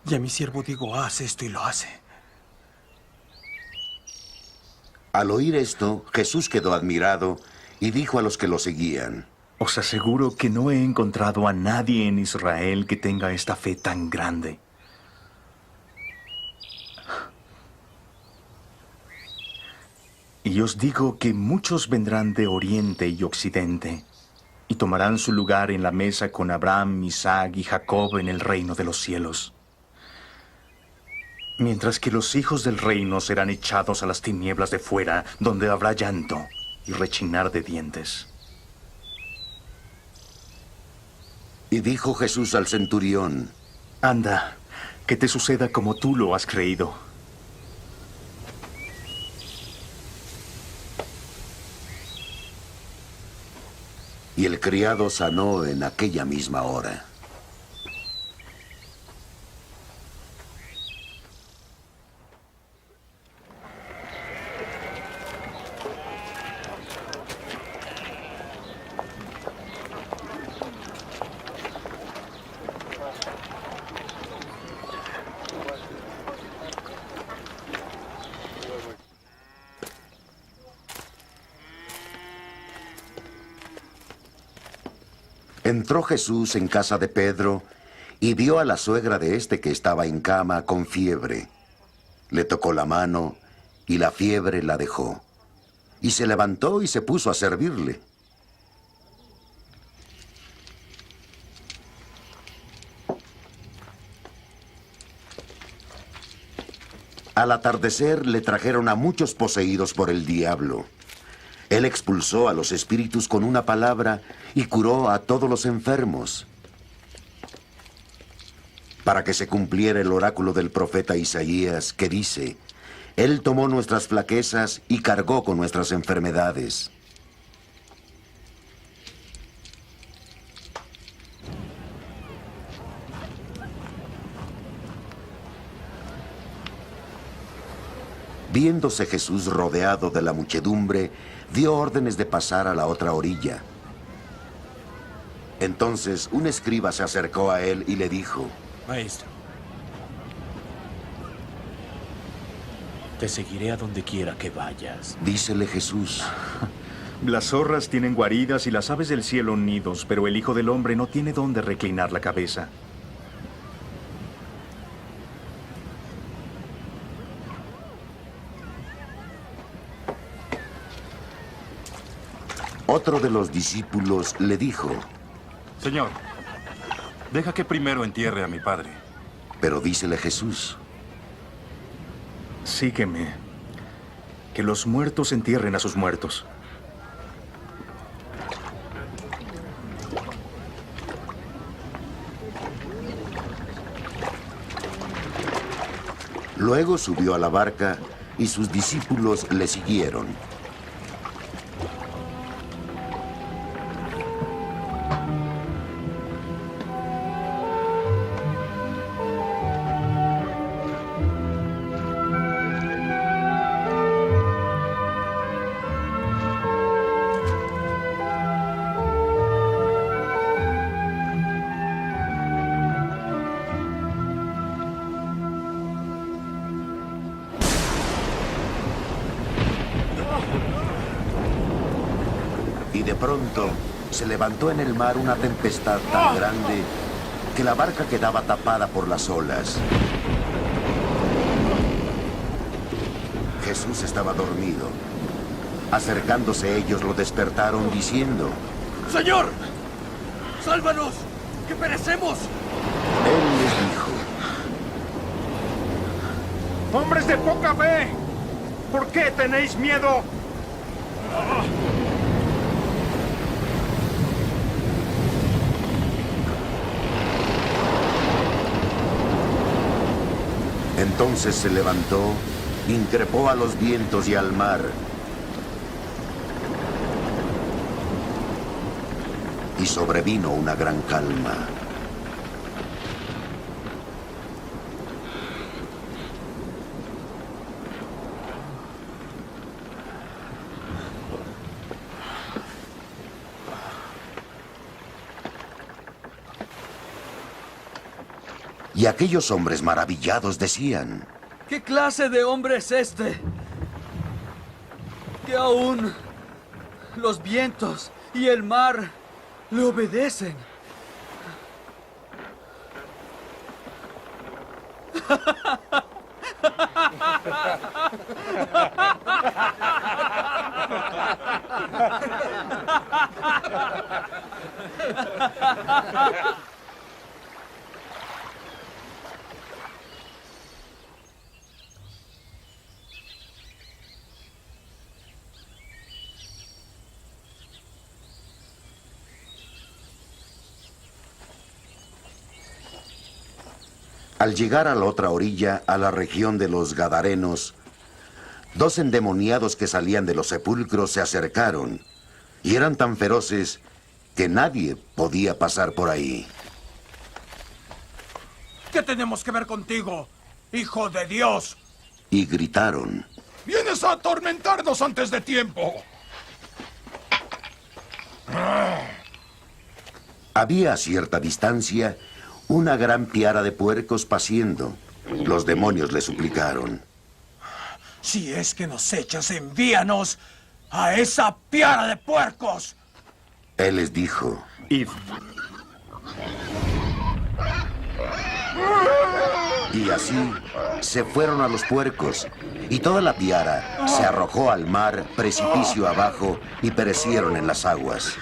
Y a mi siervo digo, haz esto y lo hace. Al oír esto, Jesús quedó admirado y dijo a los que lo seguían, Os aseguro que no he encontrado a nadie en Israel que tenga esta fe tan grande. Y os digo que muchos vendrán de oriente y occidente y tomarán su lugar en la mesa con Abraham, Isaac y Jacob en el reino de los cielos. Mientras que los hijos del reino serán echados a las tinieblas de fuera, donde habrá llanto y rechinar de dientes. y dijo Jesús al centurión, Anda, que te suceda como tú lo has creído. y el criado sanó en aquella misma hora. Entró Jesús en casa de Pedro y vio a la suegra de este que estaba en cama con fiebre. Le tocó la mano y la fiebre la dejó. Y se levantó y se puso a servirle. Al atardecer le trajeron a muchos poseídos por el diablo. Él expulsó a los espíritus con una palabra y curó a todos los enfermos. Para que se cumpliera el oráculo del profeta Isaías, que dice, Él tomó nuestras flaquezas y cargó con nuestras enfermedades. Viéndose Jesús rodeado de la muchedumbre, dio órdenes de pasar a la otra orilla. Entonces un escriba se acercó a él y le dijo, Maestro, te seguiré a donde quiera que vayas. dícele Jesús, Las zorras tienen guaridas y las aves del cielo nidos, pero el Hijo del Hombre no tiene dónde reclinar la cabeza. otro de los discípulos le dijo, Señor, deja que primero entierre a mi padre. pero dícele Jesús, Sígueme. Que los muertos entierren a sus muertos. Luego subió a la barca y sus discípulos le siguieron. Y de pronto se levantó en el mar una tempestad tan grande que la barca quedaba tapada por las olas. Jesús estaba dormido. Acercándose ellos lo despertaron diciendo: ¡Señor! ¡Sálvanos! ¡Que perecemos! Él les dijo: ¡Hombres de poca fe! ¿Por qué tenéis miedo? Entonces se levantó, increpó a los vientos y al mar, y sobrevino una gran calma. Y aquellos hombres maravillados decían: ¿Qué clase de hombre es este? Que aún los vientos y el mar le obedecen. Al llegar a la otra orilla, a la región de los Gadarenos, dos endemoniados que salían de los sepulcros se acercaron y eran tan feroces que nadie podía pasar por ahí. ¿Qué tenemos que ver contigo, hijo de Dios? Y gritaron: ¡Vienes a atormentarnos antes de tiempo! Había a cierta distancia una gran piara de puercos paciendo. Los demonios le suplicaron: Si es que nos echas, envíanos a esa piara de puercos. Él les dijo: Id. Y así se fueron a los puercos, y toda la piara se arrojó al mar, precipicio abajo, y perecieron en las aguas.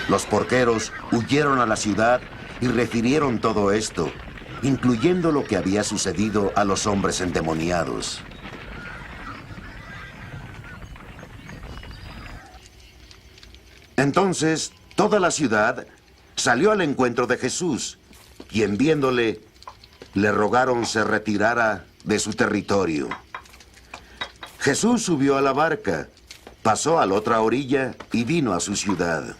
Los porqueros huyeron a la ciudad y refirieron todo esto, incluyendo lo que había sucedido a los hombres endemoniados. Entonces, toda la ciudad salió al encuentro de Jesús, y en viéndole, le rogaron se retirara de su territorio. Jesús subió a la barca, pasó a la otra orilla y vino a su ciudad.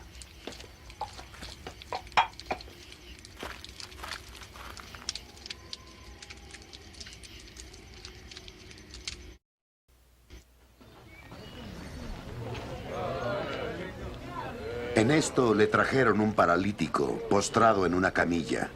En esto le trajeron un paralítico postrado en una camilla.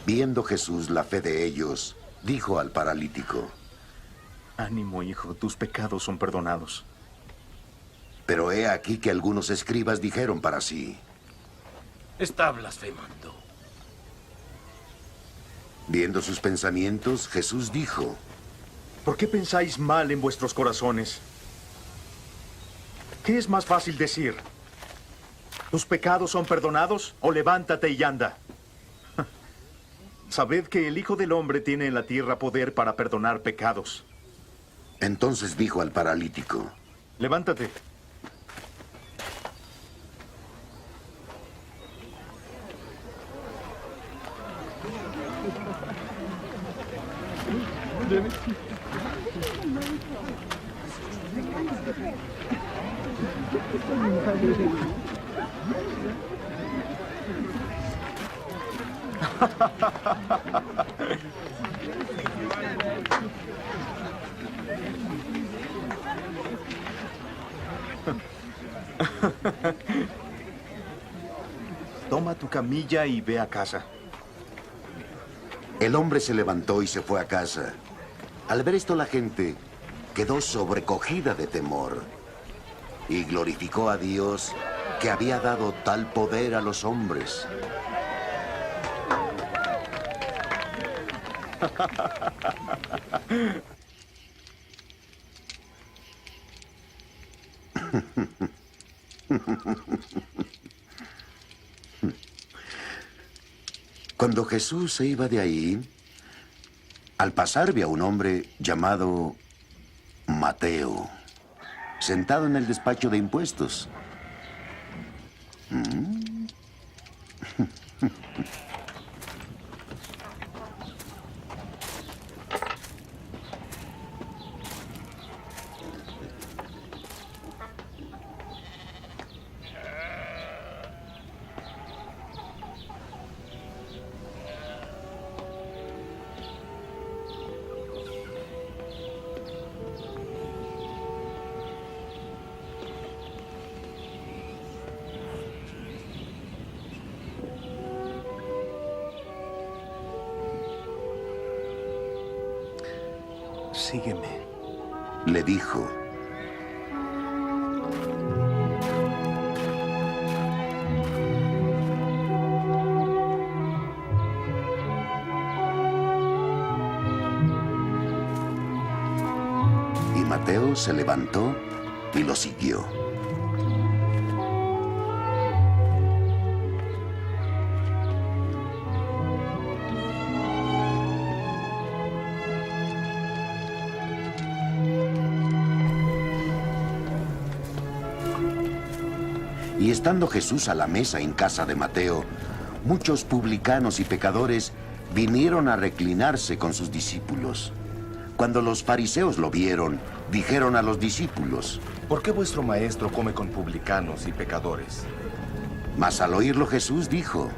Viendo Jesús la fe de ellos, dijo al paralítico: Ánimo, hijo, tus pecados son perdonados. Pero he aquí que algunos escribas dijeron para sí: Está blasfemando. Viendo sus pensamientos, Jesús dijo: ¿Por qué pensáis mal en vuestros corazones? ¿Qué es más fácil decir? ¿Tus pecados son perdonados? ¿O levántate y anda? Sabed que el Hijo del Hombre tiene en la tierra poder para perdonar pecados. Entonces dijo al paralítico: Levántate. Toma tu camilla y ve a casa. El hombre se levantó y se fue a casa. Al ver esto, la gente quedó sobrecogida de temor y glorificó a Dios que había dado tal poder a los hombres. Cuando Jesús se iba de ahí, al pasar vio a un hombre llamado Mateo, sentado en el despacho de impuestos. Sígueme. Le dijo: y Mateo se levantó y lo siguió. Y estando Jesús a la mesa en casa de Mateo, muchos publicanos y pecadores vinieron a reclinarse con sus discípulos. Cuando los fariseos lo vieron, dijeron a los discípulos: ¿Por qué vuestro maestro come con publicanos y pecadores? Mas al oírlo Jesús dijo: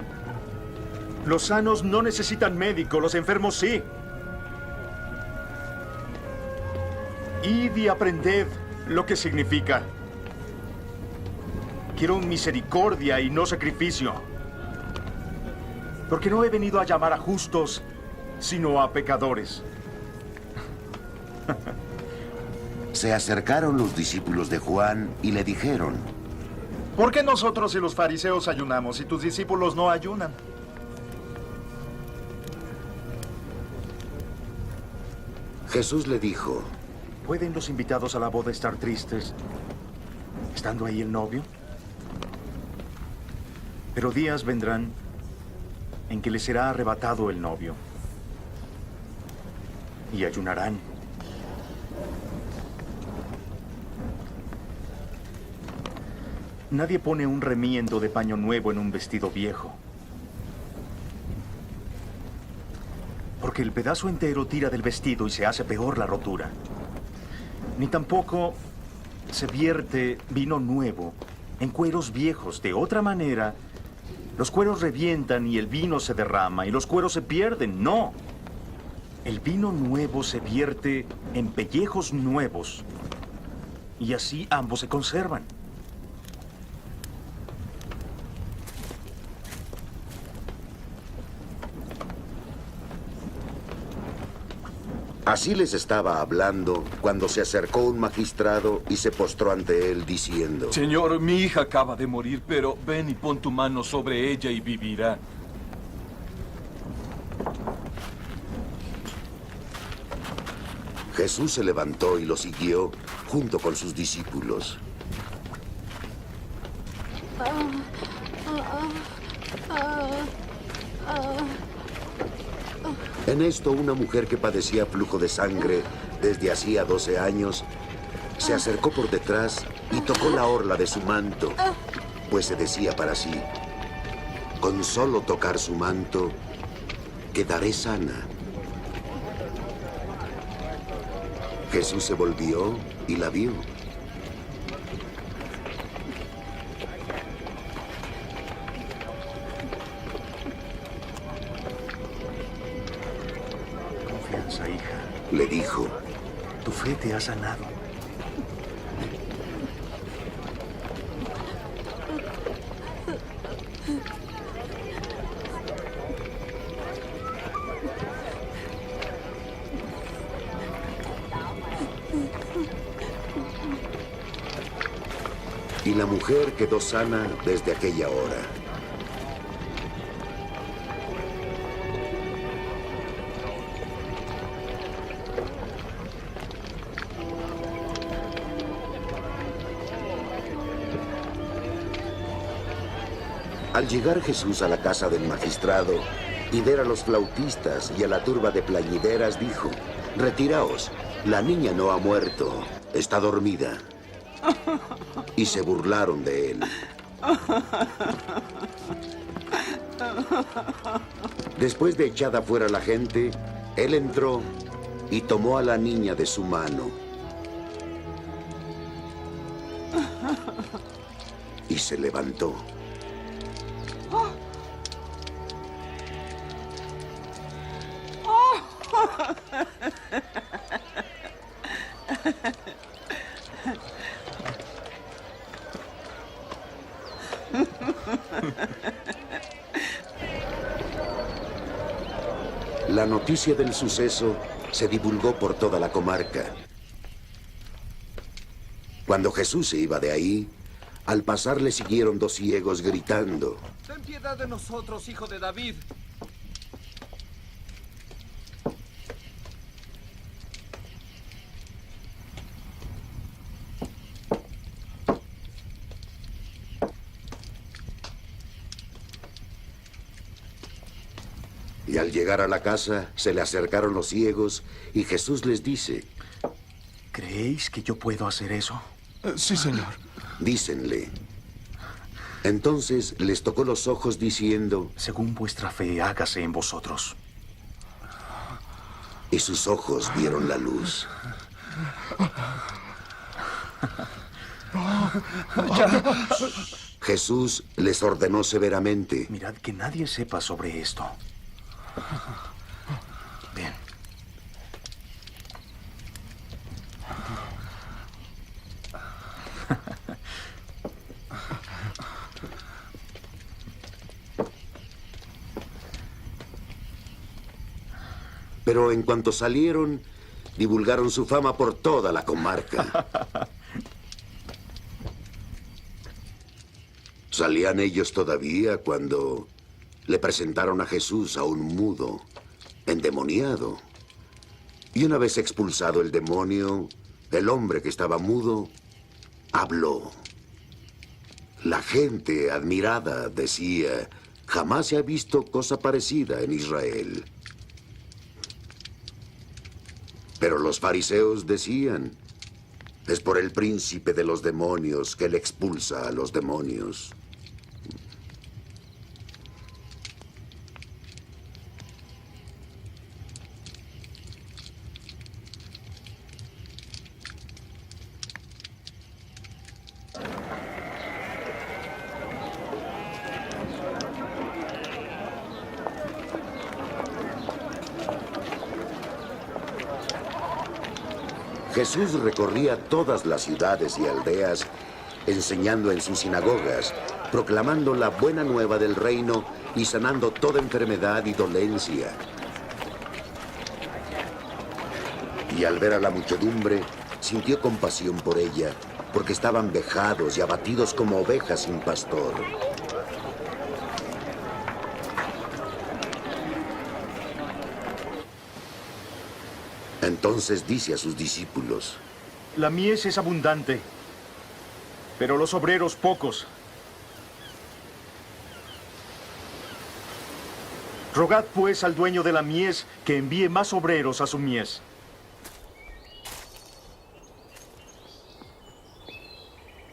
Los sanos no necesitan médico, los enfermos sí. Id y aprended lo que significa: quiero misericordia y no sacrificio. Porque no he venido a llamar a justos, sino a pecadores. Se acercaron los discípulos de Juan y le dijeron: ¿Por qué nosotros y los fariseos ayunamos y tus discípulos no ayunan? Jesús le dijo: ¿Pueden los invitados a la boda estar tristes, estando ahí el novio? Pero días vendrán en que les será arrebatado el novio. Y ayunarán. Nadie pone un remiendo de paño nuevo en un vestido viejo. Porque el pedazo entero tira del vestido y se hace peor la rotura. Ni tampoco se vierte vino nuevo en cueros viejos. De otra manera, los cueros revientan y el vino se derrama y los cueros se pierden. No. El vino nuevo se vierte en pellejos nuevos y así ambos se conservan. Así les estaba hablando cuando se acercó un magistrado y se postró ante él diciendo: Señor, mi hija acaba de morir, pero ven y pon tu mano sobre ella y vivirá. Jesús se levantó y lo siguió junto con sus discípulos. En esto, una mujer que padecía flujo de sangre desde hacía 12 años se acercó por detrás y tocó la orla de su manto, pues se decía para sí: con solo tocar su manto, quedaré sana. Jesús se volvió y la vio. Confianza, hija. Le dijo: Tu fe te ha sanado. Y la mujer quedó sana desde aquella hora. Al llegar Jesús a la casa del magistrado y ver a los flautistas y a la turba de plañideras, dijo: «Retiraos, la niña no ha muerto, está dormida». Y se burlaron de él. Después de echada fuera la gente, él entró y tomó a la niña de su mano. Y se levantó. La noticia del suceso se divulgó por toda la comarca. Cuando Jesús se iba de ahí, al pasar le siguieron 2 ciegos gritando: Ten piedad de nosotros, hijo de David. Y al llegar a la casa, se le acercaron los ciegos y Jesús les dice: ¿Creéis que yo puedo hacer eso? Sí, Señor. Dícenle. Entonces les tocó los ojos diciendo: Según vuestra fe, hágase en vosotros. Y sus ojos vieron la luz. Jesús les ordenó severamente: Mirad que nadie sepa sobre esto. Bien. Pero en cuanto salieron, divulgaron su fama por toda la comarca. Salían ellos todavía cuando le presentaron a Jesús a un mudo, endemoniado. Y una vez expulsado el demonio, el hombre que estaba mudo habló. La gente, admirada, decía: jamás se ha visto cosa parecida en Israel. Pero los fariseos decían: es por el príncipe de los demonios que él expulsa a los demonios. Jesús recorría todas las ciudades y aldeas, enseñando en sus sinagogas, proclamando la buena nueva del reino y sanando toda enfermedad y dolencia. Y al ver a la muchedumbre, sintió compasión por ella, porque estaban vejados y abatidos como ovejas sin pastor. Entonces dice a sus discípulos: La mies es abundante, pero los obreros pocos. Rogad pues al dueño de la mies que envíe más obreros a su mies.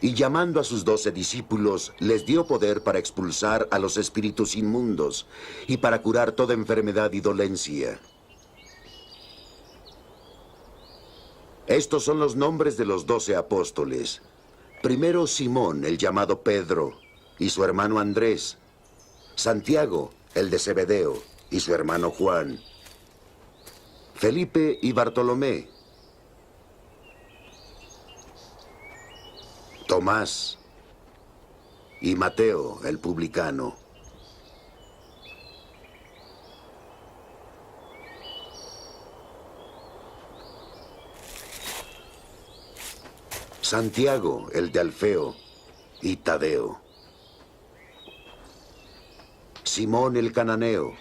Y llamando a sus 12 discípulos, les dio poder para expulsar a los espíritus inmundos y para curar toda enfermedad y dolencia. Estos son los nombres de los 12 apóstoles. Primero Simón, el llamado Pedro, y su hermano Andrés. Santiago, el de Zebedeo, y su hermano Juan. Felipe y Bartolomé. Tomás y Mateo, el publicano. Santiago, el de Alfeo, y Tadeo. Simón el cananeo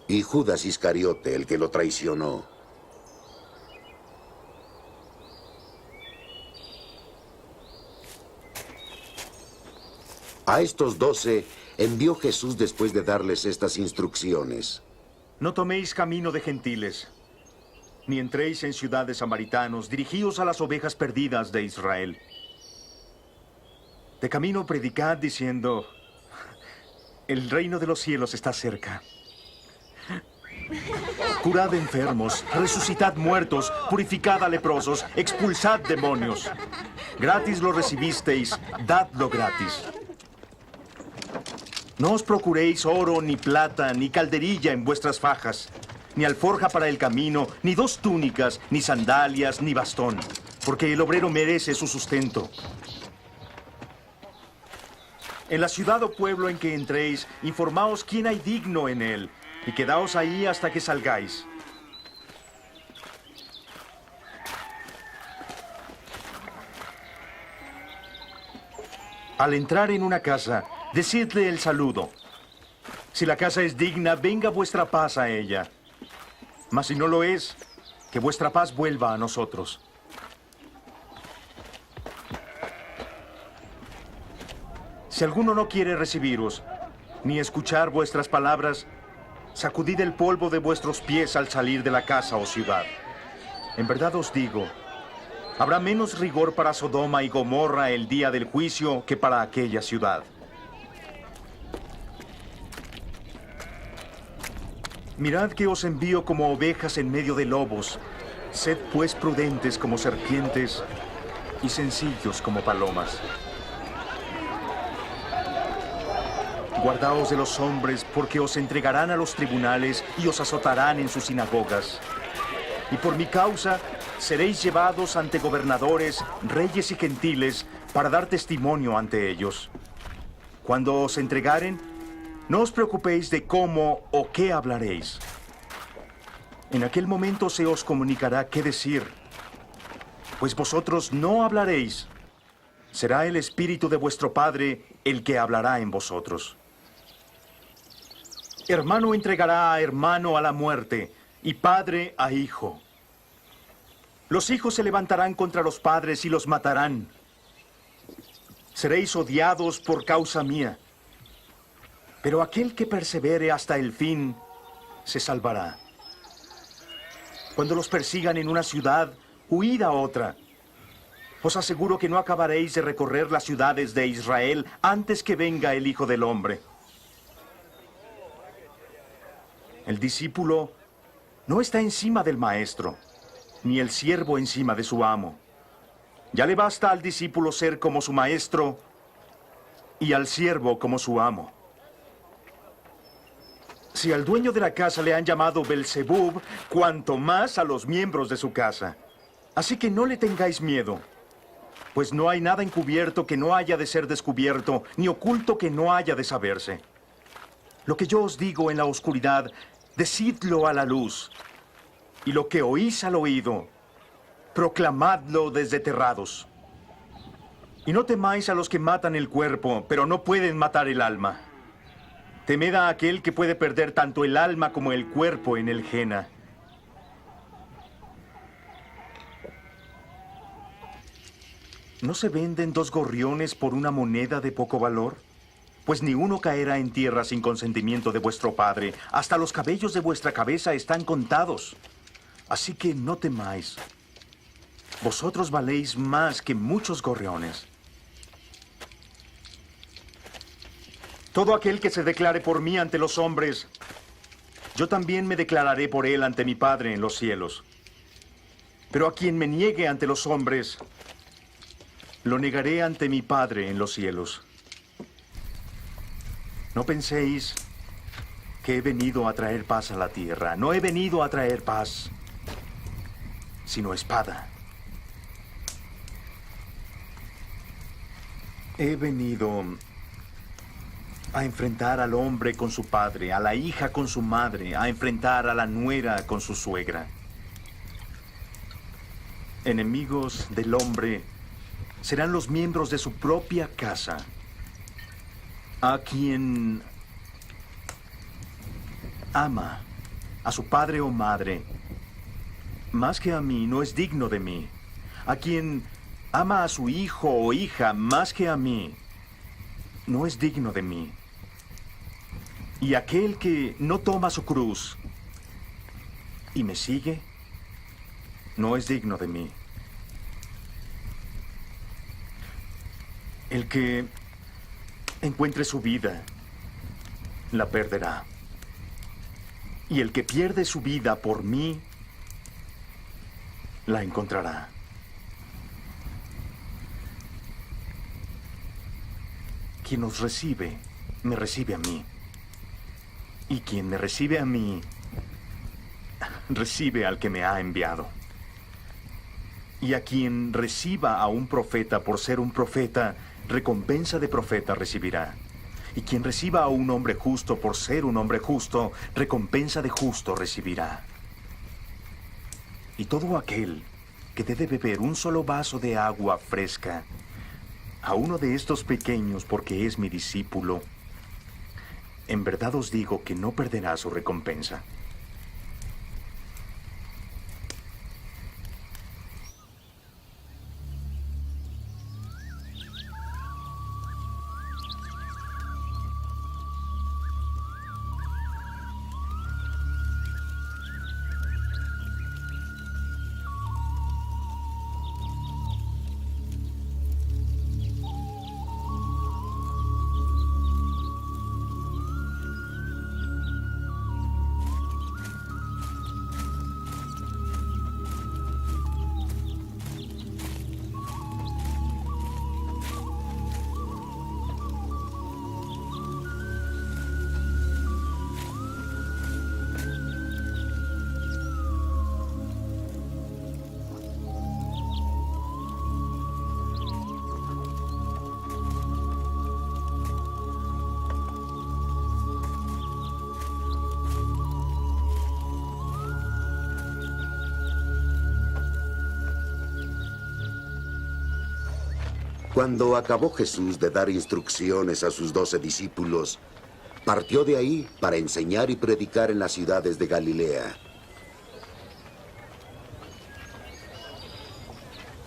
y Judas Iscariote, el que lo traicionó. A estos 12 envió Jesús después de darles estas instrucciones. No toméis camino de gentiles, ni entréis en ciudad de samaritanos, dirigíos a las ovejas perdidas de Israel. De camino predicad diciendo, el reino de los cielos está cerca. Curad enfermos, resucitad muertos, purificad a leprosos, expulsad demonios. Gratis lo recibisteis, dadlo gratis. No os procuréis oro, ni plata, ni calderilla en vuestras fajas, ni alforja para el camino, ni 2 túnicas, ni sandalias, ni bastón, porque el obrero merece su sustento. En la ciudad o pueblo en que entréis, informaos quién hay digno en él, y quedaos ahí hasta que salgáis. Al entrar en una casa, decidle el saludo. Si la casa es digna, venga vuestra paz a ella. Mas si no lo es, que vuestra paz vuelva a nosotros. Si alguno no quiere recibiros, ni escuchar vuestras palabras, sacudid el polvo de vuestros pies al salir de la casa o ciudad. En verdad os digo, habrá menos rigor para Sodoma y Gomorra el día del juicio que para aquella ciudad. Mirad que os envío como ovejas en medio de lobos. Sed pues prudentes como serpientes y sencillos como palomas. Guardaos de los hombres, porque os entregarán a los tribunales y os azotarán en sus sinagogas. Y por mi causa seréis llevados ante gobernadores, reyes y gentiles, para dar testimonio ante ellos. Cuando os entregaren, no os preocupéis de cómo o qué hablaréis. En aquel momento se os comunicará qué decir, pues vosotros no hablaréis. Será el Espíritu de vuestro Padre el que hablará en vosotros. Hermano entregará a hermano a la muerte, y padre a hijo. Los hijos se levantarán contra los padres y los matarán. Seréis odiados por causa mía. Pero aquel que persevere hasta el fin, se salvará. Cuando los persigan en una ciudad, huid a otra. Os aseguro que no acabaréis de recorrer las ciudades de Israel antes que venga el Hijo del Hombre. El discípulo no está encima del maestro, ni el siervo encima de su amo. Ya le basta al discípulo ser como su maestro y al siervo como su amo. Si al dueño de la casa le han llamado Belzebub, cuanto más a los miembros de su casa. Así que no le tengáis miedo, pues no hay nada encubierto que no haya de ser descubierto, ni oculto que no haya de saberse. Lo que yo os digo en la oscuridad, decidlo a la luz, y lo que oís al oído, proclamadlo desde terrados. Y no temáis a los que matan el cuerpo, pero no pueden matar el alma. Temed a aquel que puede perder tanto el alma como el cuerpo en el Jena. ¿No se venden 2 gorriones por una moneda de poco valor? Pues ni uno caerá en tierra sin consentimiento de vuestro Padre. Hasta los cabellos de vuestra cabeza están contados. Así que no temáis. Vosotros valéis más que muchos gorriones. Todo aquel que se declare por mí ante los hombres, yo también me declararé por él ante mi Padre en los cielos. Pero a quien me niegue ante los hombres, lo negaré ante mi Padre en los cielos. No penséis que he venido a traer paz a la tierra. No he venido a traer paz, sino espada. He venido a enfrentar al hombre con su padre, a la hija con su madre, a enfrentar a la nuera con su suegra. Enemigos del hombre serán los miembros de su propia casa. A quien ama a su padre o madre más que a mí no es digno de mí. A quien ama a su hijo o hija más que a mí no es digno de mí. Y aquel que no toma su cruz y me sigue no es digno de mí. El que encuentre su vida la perderá. Y el que pierde su vida por mí la encontrará. Quien nos recibe, me recibe a mí. Y quien me recibe a mí, recibe al que me ha enviado. Y a quien reciba a un profeta por ser un profeta, recompensa de profeta recibirá. Y quien reciba a un hombre justo por ser un hombre justo, recompensa de justo recibirá. Y todo aquel que debe beber un solo vaso de agua fresca, a uno de estos pequeños porque es mi discípulo, en verdad os digo que no perderá su recompensa. Cuando acabó Jesús de dar instrucciones a sus 12 discípulos, partió de ahí para enseñar y predicar en las ciudades de Galilea.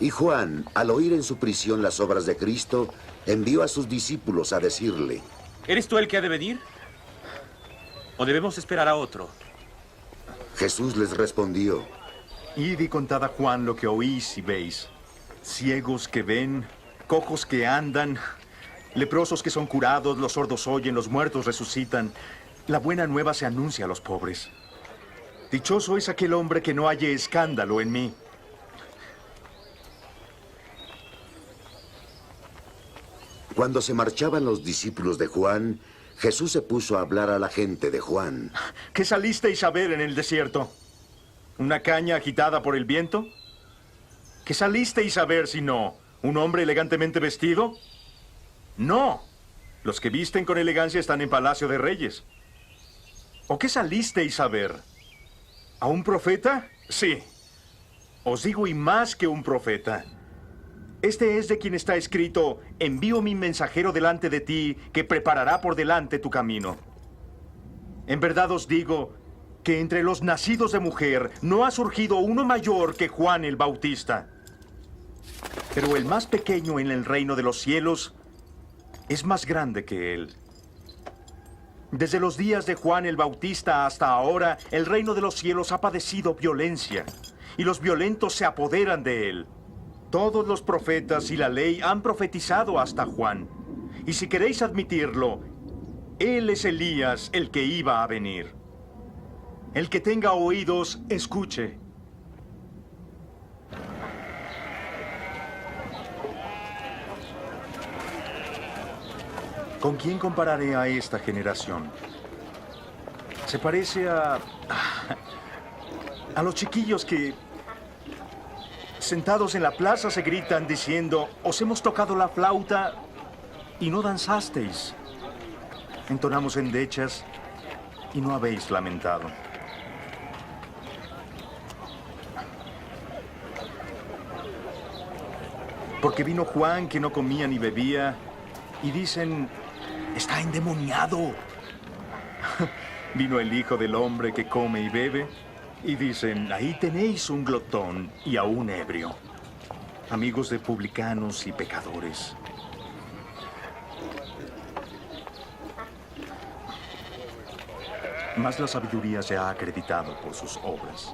Y Juan, al oír en su prisión las obras de Cristo, envió a sus discípulos a decirle: ¿Eres tú el que ha de venir? ¿O debemos esperar a otro? Jesús les respondió: Id y contad a Juan lo que oís y veis. Ciegos que ven, cojos que andan, leprosos que son curados, los sordos oyen, los muertos resucitan. La buena nueva se anuncia a los pobres. Dichoso es aquel hombre que no halle escándalo en mí. Cuando se marchaban los discípulos de Juan, Jesús se puso a hablar a la gente de Juan. ¿Qué salisteis a ver en el desierto? ¿Una caña agitada por el viento? ¿Qué salisteis a ver si no? ¿Un hombre elegantemente vestido? No. Los que visten con elegancia están en palacio de reyes. ¿O qué salisteis a ver? ¿A un profeta? Sí. Os digo, y más que un profeta. Este es de quien está escrito: envío mi mensajero delante de ti, que preparará por delante tu camino. En verdad os digo que entre los nacidos de mujer no ha surgido uno mayor que Juan el Bautista. Pero el más pequeño en el reino de los cielos es más grande que él. Desde los días de Juan el Bautista hasta ahora, el reino de los cielos ha padecido violencia, y los violentos se apoderan de él. Todos los profetas y la ley han profetizado hasta Juan. Y si queréis admitirlo, él es Elías, el que iba a venir. El que tenga oídos, escuche. ¿Con quién compararé a esta generación? Se parece a los chiquillos que, sentados en la plaza, se gritan diciendo: os hemos tocado la flauta y no danzasteis. Entonamos endechas y no habéis lamentado. Porque vino Juan que no comía ni bebía y dicen, está endemoniado. Vino el Hijo del Hombre que come y bebe y dicen, ahí tenéis un glotón y a un ebrio, amigos de publicanos y pecadores. Mas la sabiduría se ha acreditado por sus obras.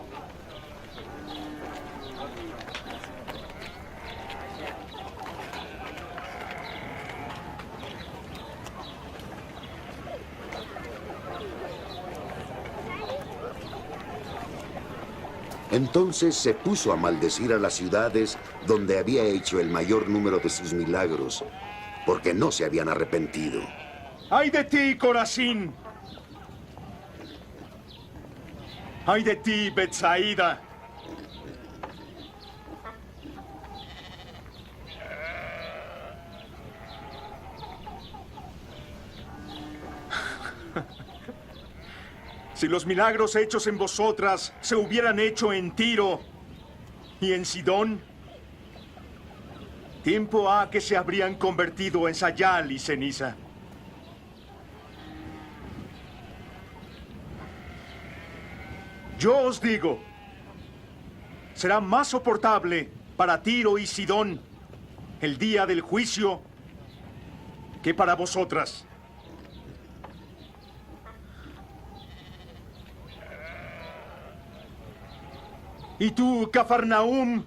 Entonces se puso a maldecir a las ciudades donde había hecho el mayor número de sus milagros, porque no se habían arrepentido. ¡Ay de ti, Corazín! ¡Ay de ti, Betsaida! Si los milagros hechos en vosotras se hubieran hecho en Tiro y en Sidón, tiempo ha que se habrían convertido en sayal y ceniza. Yo os digo, será más soportable para Tiro y Sidón el día del juicio que para vosotras. ¿Y tú, Cafarnaúm,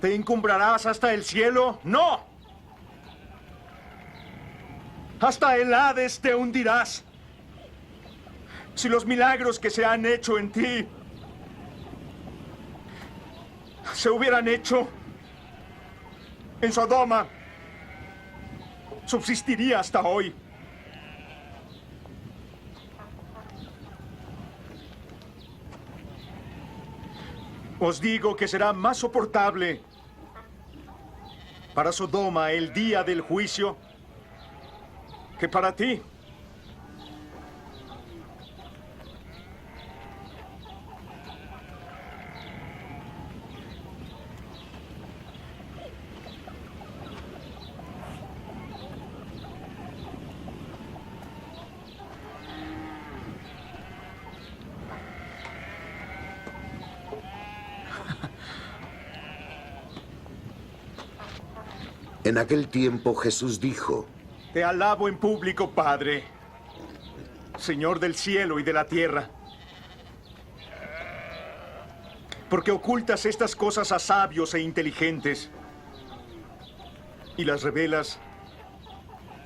te encumbrarás hasta el cielo? ¡No! Hasta el Hades te hundirás. Si los milagros que se han hecho en ti se hubieran hecho en Sodoma, subsistiría hasta hoy. Os digo que será más soportable para Sodoma el día del juicio que para ti. En aquel tiempo Jesús dijo: Te alabo en público, Padre, Señor del cielo y de la tierra, porque ocultas estas cosas a sabios e inteligentes y las revelas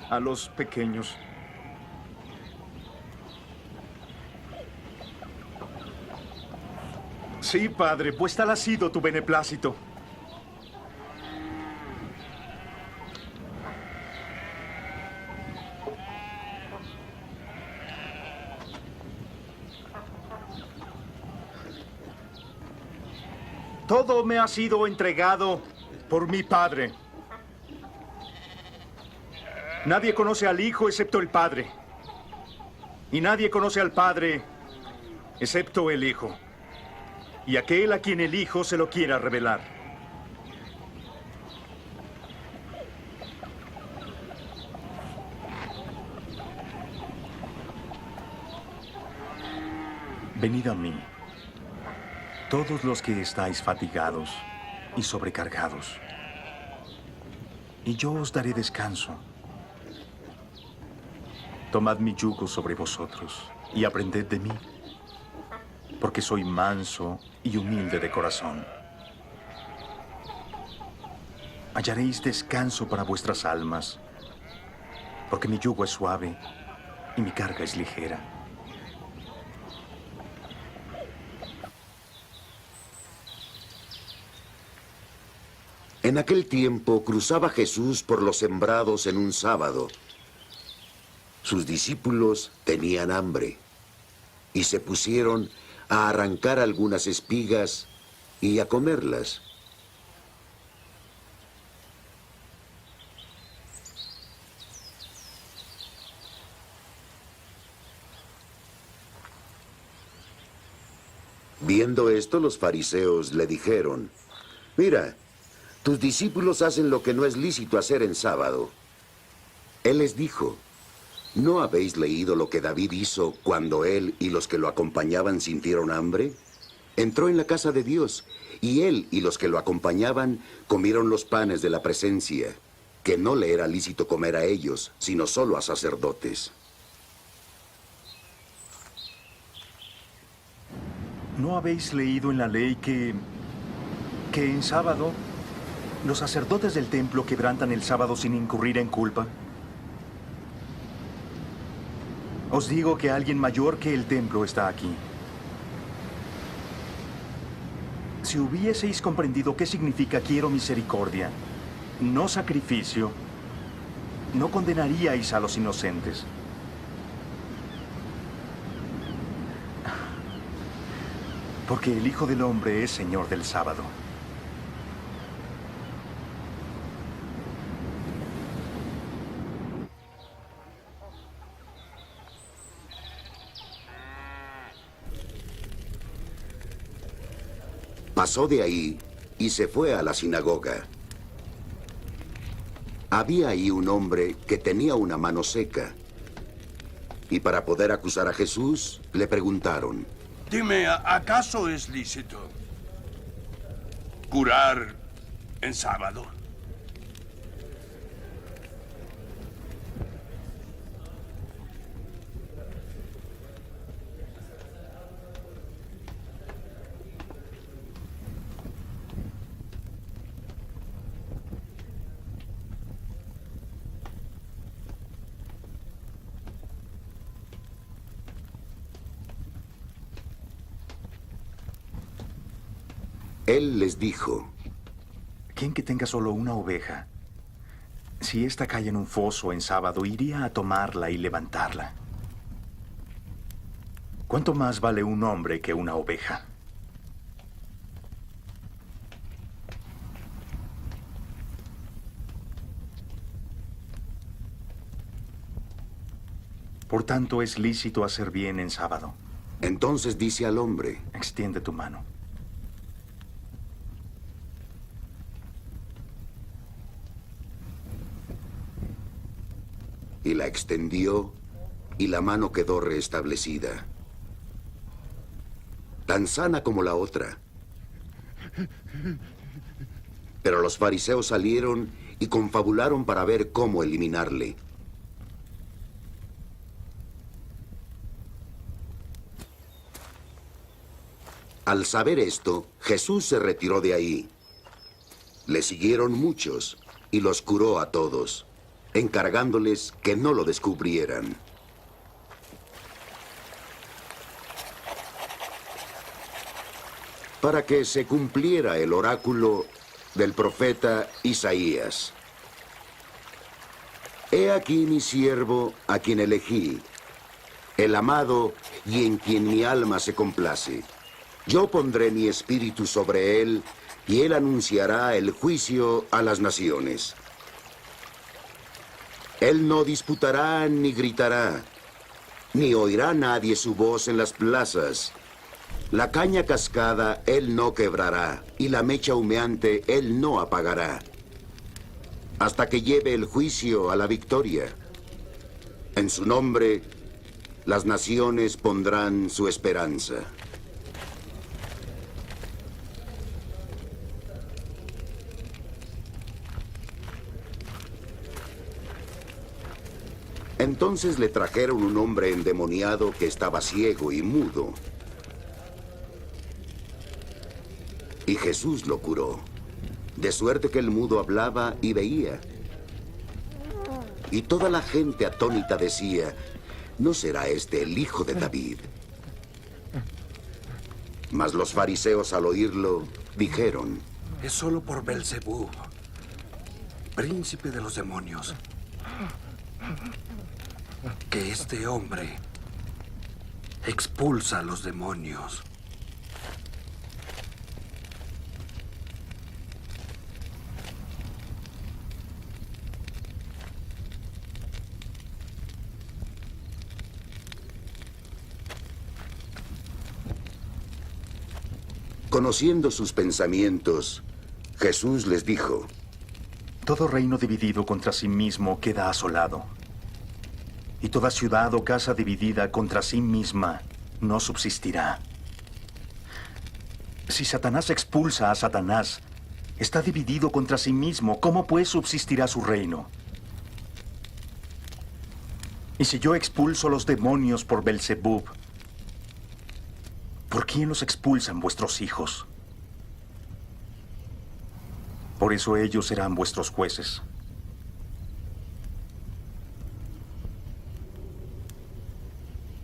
a los pequeños. Sí, Padre, pues tal ha sido tu beneplácito. Todo me ha sido entregado por mi Padre. Nadie conoce al Hijo excepto el Padre. Y nadie conoce al Padre excepto el Hijo. Y aquel a quien el Hijo se lo quiera revelar. Venid a mí, todos los que estáis fatigados y sobrecargados, y yo os daré descanso. Tomad mi yugo sobre vosotros y aprended de mí, porque soy manso y humilde de corazón. Hallaréis descanso para vuestras almas, porque mi yugo es suave y mi carga es ligera. En aquel tiempo cruzaba Jesús por los sembrados en un sábado. Sus discípulos tenían hambre y se pusieron a arrancar algunas espigas y a comerlas. Viendo esto, los fariseos le dijeron: Mira, tus discípulos hacen lo que no es lícito hacer en sábado. Él les dijo, ¿no habéis leído lo que David hizo cuando él y los que lo acompañaban sintieron hambre? Entró en la casa de Dios, y él y los que lo acompañaban comieron los panes de la presencia, que no le era lícito comer a ellos, sino solo a sacerdotes. ¿No habéis leído en la ley que en sábado los sacerdotes del templo quebrantan el sábado sin incurrir en culpa? Os digo que alguien mayor que el templo está aquí. Si hubieseis comprendido qué significa quiero misericordia, no sacrificio, no condenaríais a los inocentes. Porque el Hijo del Hombre es Señor del sábado. Pasó de ahí y se fue a la sinagoga. Había ahí un hombre que tenía una mano seca. Y para poder acusar a Jesús, le preguntaron, Dime, ¿acaso es lícito curar en sábado? Él les dijo, ¿Quién que tenga solo una oveja, si ésta cae en un foso en sábado, iría a tomarla y levantarla? ¿Cuánto más vale un hombre que una oveja? Por tanto, es lícito hacer bien en sábado. Entonces dice al hombre, extiende tu mano. Y la extendió, y la mano quedó restablecida, tan sana como la otra. Pero los fariseos salieron y confabularon para ver cómo eliminarle. Al saber esto, Jesús se retiró de ahí. Le siguieron muchos y los curó a todos, encargándoles que no lo descubrieran. Para que se cumpliera el oráculo del profeta Isaías. He aquí mi siervo, a quien elegí, el amado y en quien mi alma se complace. Yo pondré mi espíritu sobre él, y él anunciará el juicio a las naciones. Él no disputará ni gritará, ni oirá nadie su voz en las plazas. La caña cascada él no quebrará, y la mecha humeante él no apagará, hasta que lleve el juicio a la victoria. En su nombre, las naciones pondrán su esperanza. Entonces le trajeron un hombre endemoniado que estaba ciego y mudo. Y Jesús lo curó, de suerte que el mudo hablaba y veía. Y toda la gente atónita decía, ¿no será este el hijo de David? Mas los fariseos al oírlo dijeron, es solo por Belzebú, príncipe de los demonios, que este hombre expulsa a los demonios. Conociendo sus pensamientos, Jesús les dijo: todo reino dividido contra sí mismo queda asolado. Y toda ciudad o casa dividida contra sí misma no subsistirá. Si Satanás expulsa a Satanás, está dividido contra sí mismo. ¿Cómo pues subsistirá su reino? Y si yo expulso los demonios por Belzebub, ¿por quién los expulsan vuestros hijos? Por eso ellos serán vuestros jueces.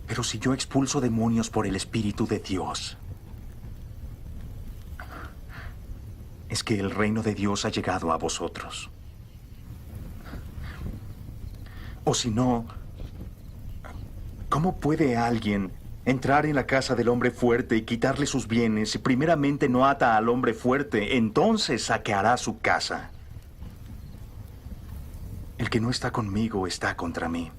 Pero si yo expulso demonios por el Espíritu de Dios, es que el reino de Dios ha llegado a vosotros. O si no, ¿cómo puede alguien entrar en la casa del hombre fuerte y quitarle sus bienes si primeramente no ata al hombre fuerte? Entonces saqueará su casa. El que no está conmigo está contra mí.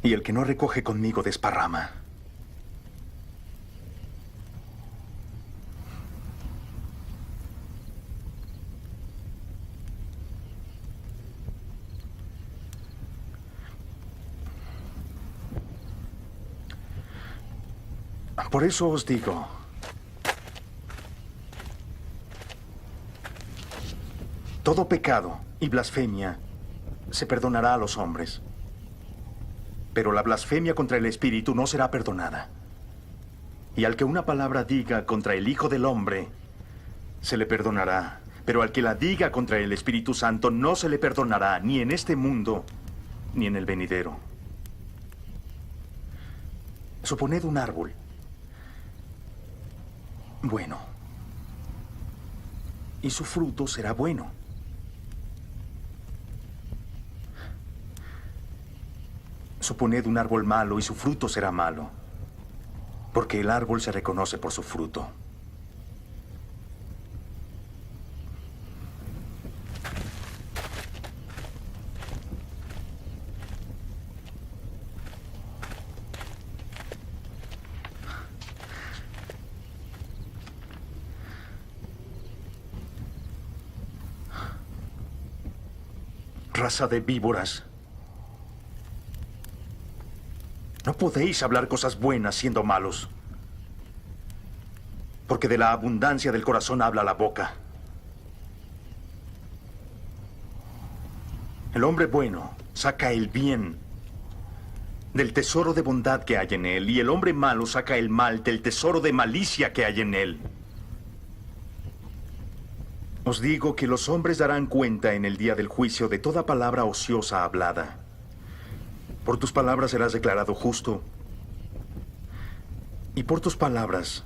Y el que no recoge conmigo desparrama. Por eso os digo, todo pecado y blasfemia se perdonará a los hombres. Pero la blasfemia contra el Espíritu no será perdonada. Y al que una palabra diga contra el Hijo del Hombre, se le perdonará. Pero al que la diga contra el Espíritu Santo, no se le perdonará, ni en este mundo, ni en el venidero. Suponed un árbol. Bueno. Y su fruto será bueno. Suponed un árbol malo y su fruto será malo, porque el árbol se reconoce por su fruto. Raza de víboras. No podéis hablar cosas buenas siendo malos, porque de la abundancia del corazón habla la boca. El hombre bueno saca el bien del tesoro de bondad que hay en él, y el hombre malo saca el mal del tesoro de malicia que hay en él. Os digo que los hombres darán cuenta en el día del juicio de toda palabra ociosa hablada. Por tus palabras serás declarado justo, y por tus palabras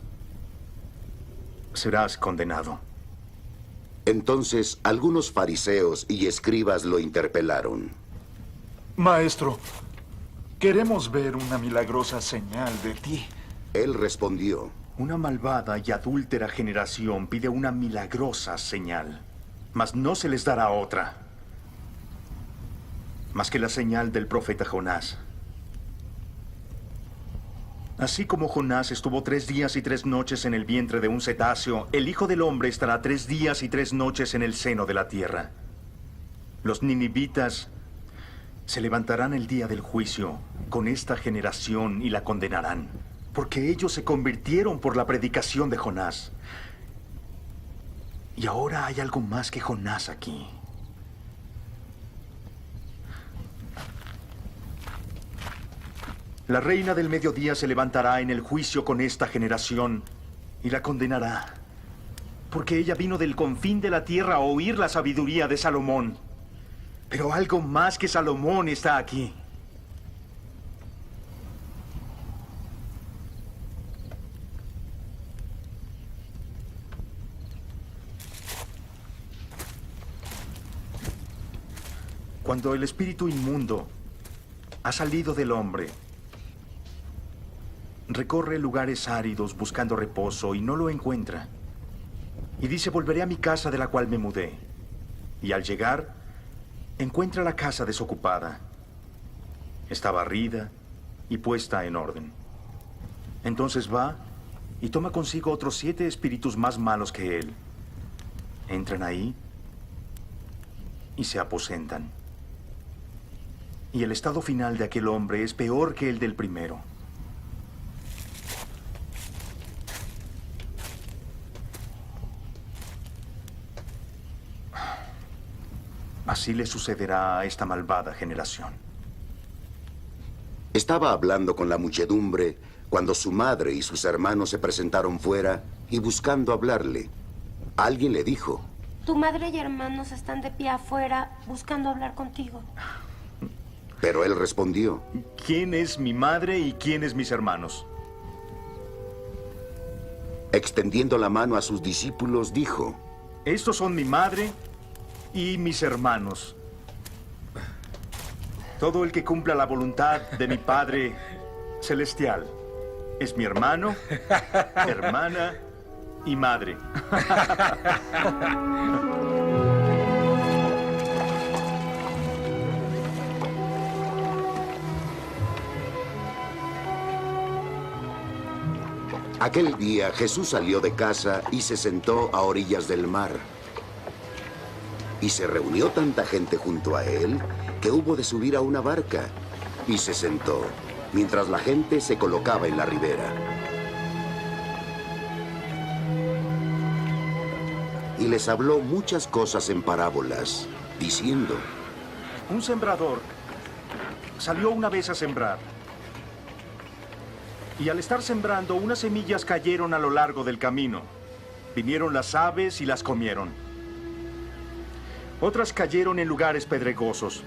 serás condenado. Entonces algunos fariseos y escribas lo interpelaron. Maestro, queremos ver una milagrosa señal de ti. Él respondió: una malvada y adúltera generación pide una milagrosa señal, mas no se les dará otra, más que la señal del profeta Jonás. Así como Jonás estuvo 3 días y 3 noches en el vientre de un cetáceo, el Hijo del Hombre estará 3 días y 3 noches en el seno de la tierra. Los ninivitas se levantarán el día del juicio con esta generación y la condenarán, porque ellos se convirtieron por la predicación de Jonás. Y ahora hay algo más que Jonás aquí. La reina del mediodía se levantará en el juicio con esta generación y la condenará, porque ella vino del confín de la tierra a oír la sabiduría de Salomón. Pero algo más que Salomón está aquí. Cuando el espíritu inmundo ha salido del hombre, recorre lugares áridos buscando reposo y no lo encuentra. Y dice: volveré a mi casa de la cual me mudé. Y al llegar, encuentra la casa desocupada. Está barrida y puesta en orden. Entonces va y toma consigo otros 7 espíritus más malos que él. Entran ahí y se aposentan. Y el estado final de aquel hombre es peor que el del primero. Así le sucederá a esta malvada generación. Estaba hablando con la muchedumbre cuando su madre y sus hermanos se presentaron fuera y buscando hablarle. Alguien le dijo: Tu madre y hermanos están de pie afuera buscando hablar contigo. Pero él respondió: ¿Quién es mi madre y quién es mis hermanos? Extendiendo la mano a sus discípulos, dijo: Estos son mi madre y mis hermanos. Todo el que cumpla la voluntad de mi Padre Celestial es mi hermano, hermana y madre. Aquel día Jesús salió de casa y se sentó a orillas del mar. Y se reunió tanta gente junto a él que hubo de subir a una barca. Y se sentó, mientras la gente se colocaba en la ribera. Y les habló muchas cosas en parábolas, diciendo: Un sembrador salió una vez a sembrar. Y al estar sembrando, unas semillas cayeron a lo largo del camino. Vinieron las aves y las comieron. Otras cayeron en lugares pedregosos,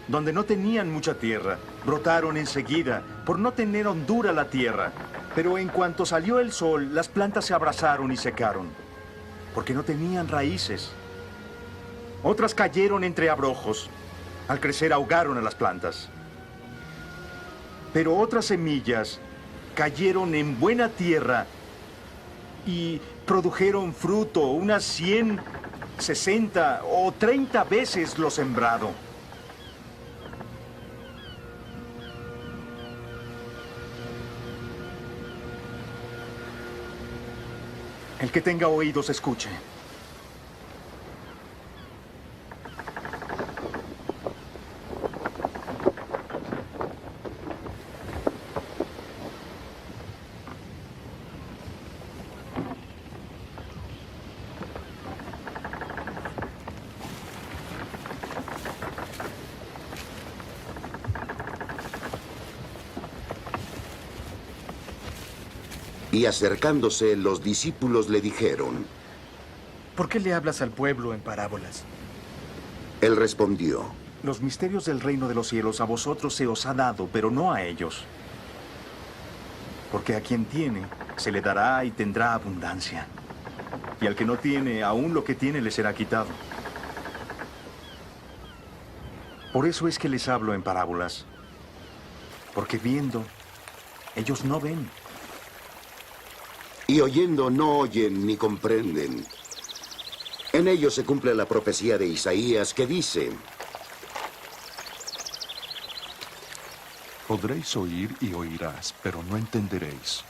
donde no tenían mucha tierra. Brotaron enseguida, por no tener hondura la tierra. Pero en cuanto salió el sol, las plantas se abrasaron y secaron, porque no tenían raíces. Otras cayeron entre abrojos. Al crecer ahogaron a las plantas. Pero otras semillas cayeron en buena tierra y produjeron fruto, unas 100, 60 o 30 veces lo sembrado. El que tenga oídos, escuche. Y acercándose, los discípulos le dijeron: ¿Por qué le hablas al pueblo en parábolas? Él respondió: Los misterios del reino de los cielos a vosotros se os ha dado, pero no a ellos. Porque a quien tiene, se le dará y tendrá abundancia. Y al que no tiene, aún lo que tiene le será quitado. Por eso es que les hablo en parábolas. Porque viendo, ellos no ven. Y oyendo no oyen ni comprenden. En ellos se cumple la profecía de Isaías que dice: Podréis oír y oirás, pero no entenderéis.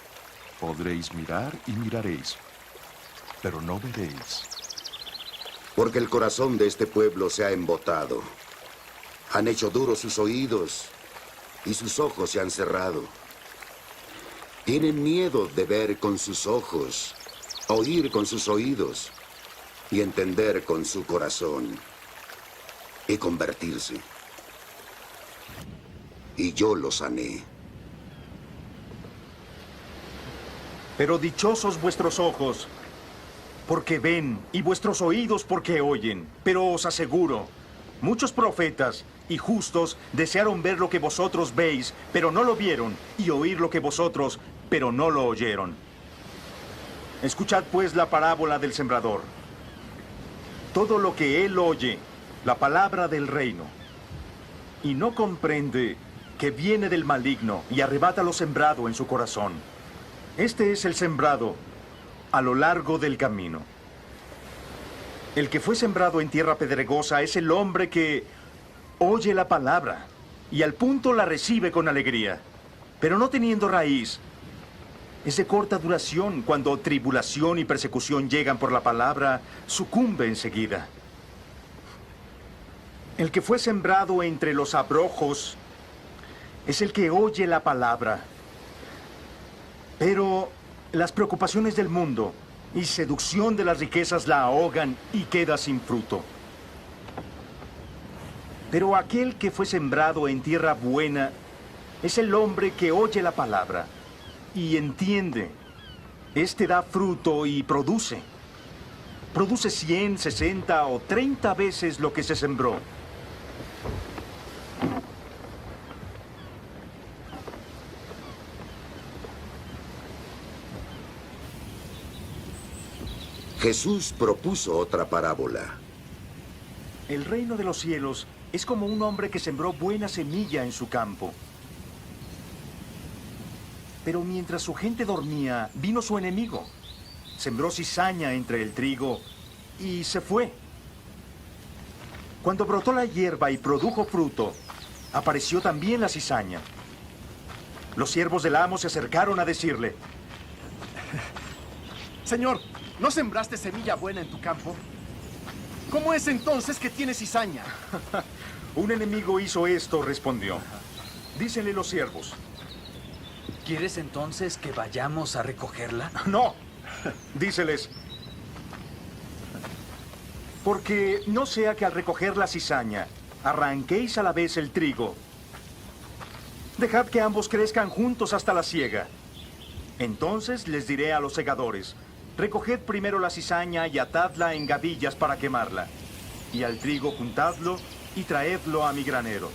Podréis mirar y miraréis, pero no veréis. Porque el corazón de este pueblo se ha embotado. Han hecho duros sus oídos y sus ojos se han cerrado. Tienen miedo de ver con sus ojos, oír con sus oídos y entender con su corazón y convertirse. Y yo los sané. Pero dichosos vuestros ojos, porque ven, y vuestros oídos porque oyen. Pero os aseguro, muchos profetas y justos desearon ver lo que vosotros veis, pero no lo vieron, y oír lo que vosotros, pero no lo oyeron. Escuchad pues la parábola del sembrador. Todo lo que él oye, la palabra del reino, y no comprende que viene del maligno y arrebata lo sembrado en su corazón. Este es el sembrado a lo largo del camino. El que fue sembrado en tierra pedregosa es el hombre que oye la palabra y al punto la recibe con alegría. pero no teniendo raíz. Es de corta duración. Cuando tribulación y persecución llegan por la palabra, sucumbe enseguida. El que fue sembrado entre los abrojos es el que oye la palabra. Pero las preocupaciones del mundo y seducción de las riquezas la ahogan y queda sin fruto. Pero aquel que fue sembrado en tierra buena es el hombre que oye la palabra y entiende. Este da fruto y produce. Produce 100, 60 o 30 veces lo que se sembró. Jesús propuso otra parábola. El reino de los cielos es como un hombre que sembró buena semilla en su campo. Pero mientras su gente dormía, vino su enemigo. Sembró cizaña entre el trigo y se fue. Cuando brotó la hierba y produjo fruto, apareció también la cizaña. Los siervos del amo se acercaron a decirle: Señor, ¿no sembraste semilla buena en tu campo? ¿Cómo es entonces que tiene cizaña? Un enemigo hizo esto, respondió. Dícenle los siervos: ¿Quieres entonces que vayamos a recogerla? No, díceles. Porque no sea que al recoger la cizaña, arranquéis a la vez el trigo. Dejad que ambos crezcan juntos hasta la siega. Entonces les diré a los segadores: recoged primero la cizaña y atadla en gavillas para quemarla. Y al trigo juntadlo y traedlo a mi granero.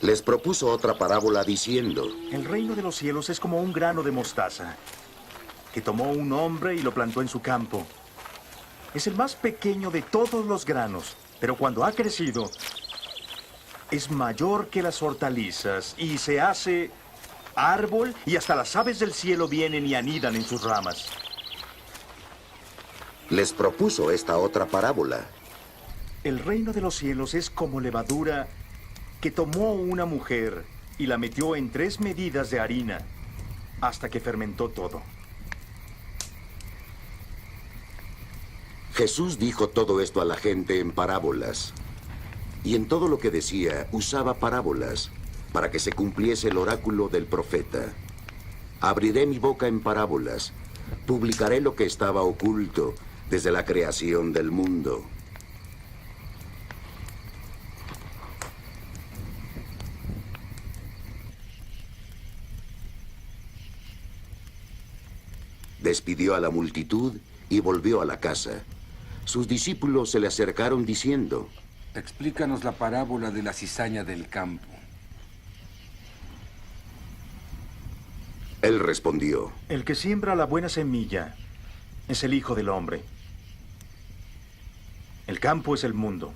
Les propuso otra parábola diciendo: El reino de los cielos es como un grano de mostaza, que tomó un hombre y lo plantó en su campo. Es el más pequeño de todos los granos, pero cuando ha crecido, es mayor que las hortalizas y se hace árbol, y hasta las aves del cielo vienen y anidan en sus ramas. Les propuso esta otra parábola. El reino de los cielos es como levadura que tomó una mujer y la metió en 3 medidas de harina hasta que fermentó todo. Jesús dijo todo esto a la gente en parábolas. Y en todo lo que decía usaba parábolas para que se cumpliese el oráculo del profeta. Abriré mi boca en parábolas, publicaré lo que estaba oculto desde la creación del mundo. Despidió a la multitud y volvió a la casa. Sus discípulos se le acercaron diciendo: Explícanos la parábola de la cizaña del campo. Él respondió: El que siembra la buena semilla es el Hijo del Hombre. El campo es el mundo.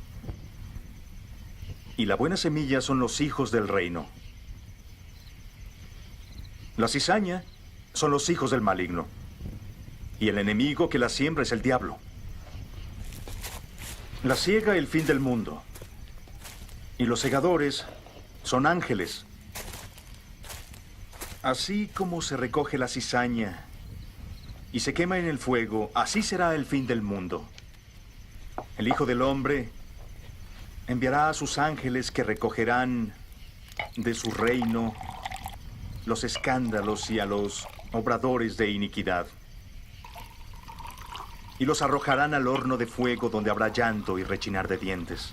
Y la buena semilla son los hijos del reino. La cizaña son los hijos del maligno. Y el enemigo que la siembra es el diablo. La siega el fin del mundo. Y los segadores son ángeles. Así como se recoge la cizaña y se quema en el fuego, así será el fin del mundo. El Hijo del Hombre enviará a sus ángeles que recogerán de su reino los escándalos y a los obradores de iniquidad. Y los arrojarán al horno de fuego donde habrá llanto y rechinar de dientes.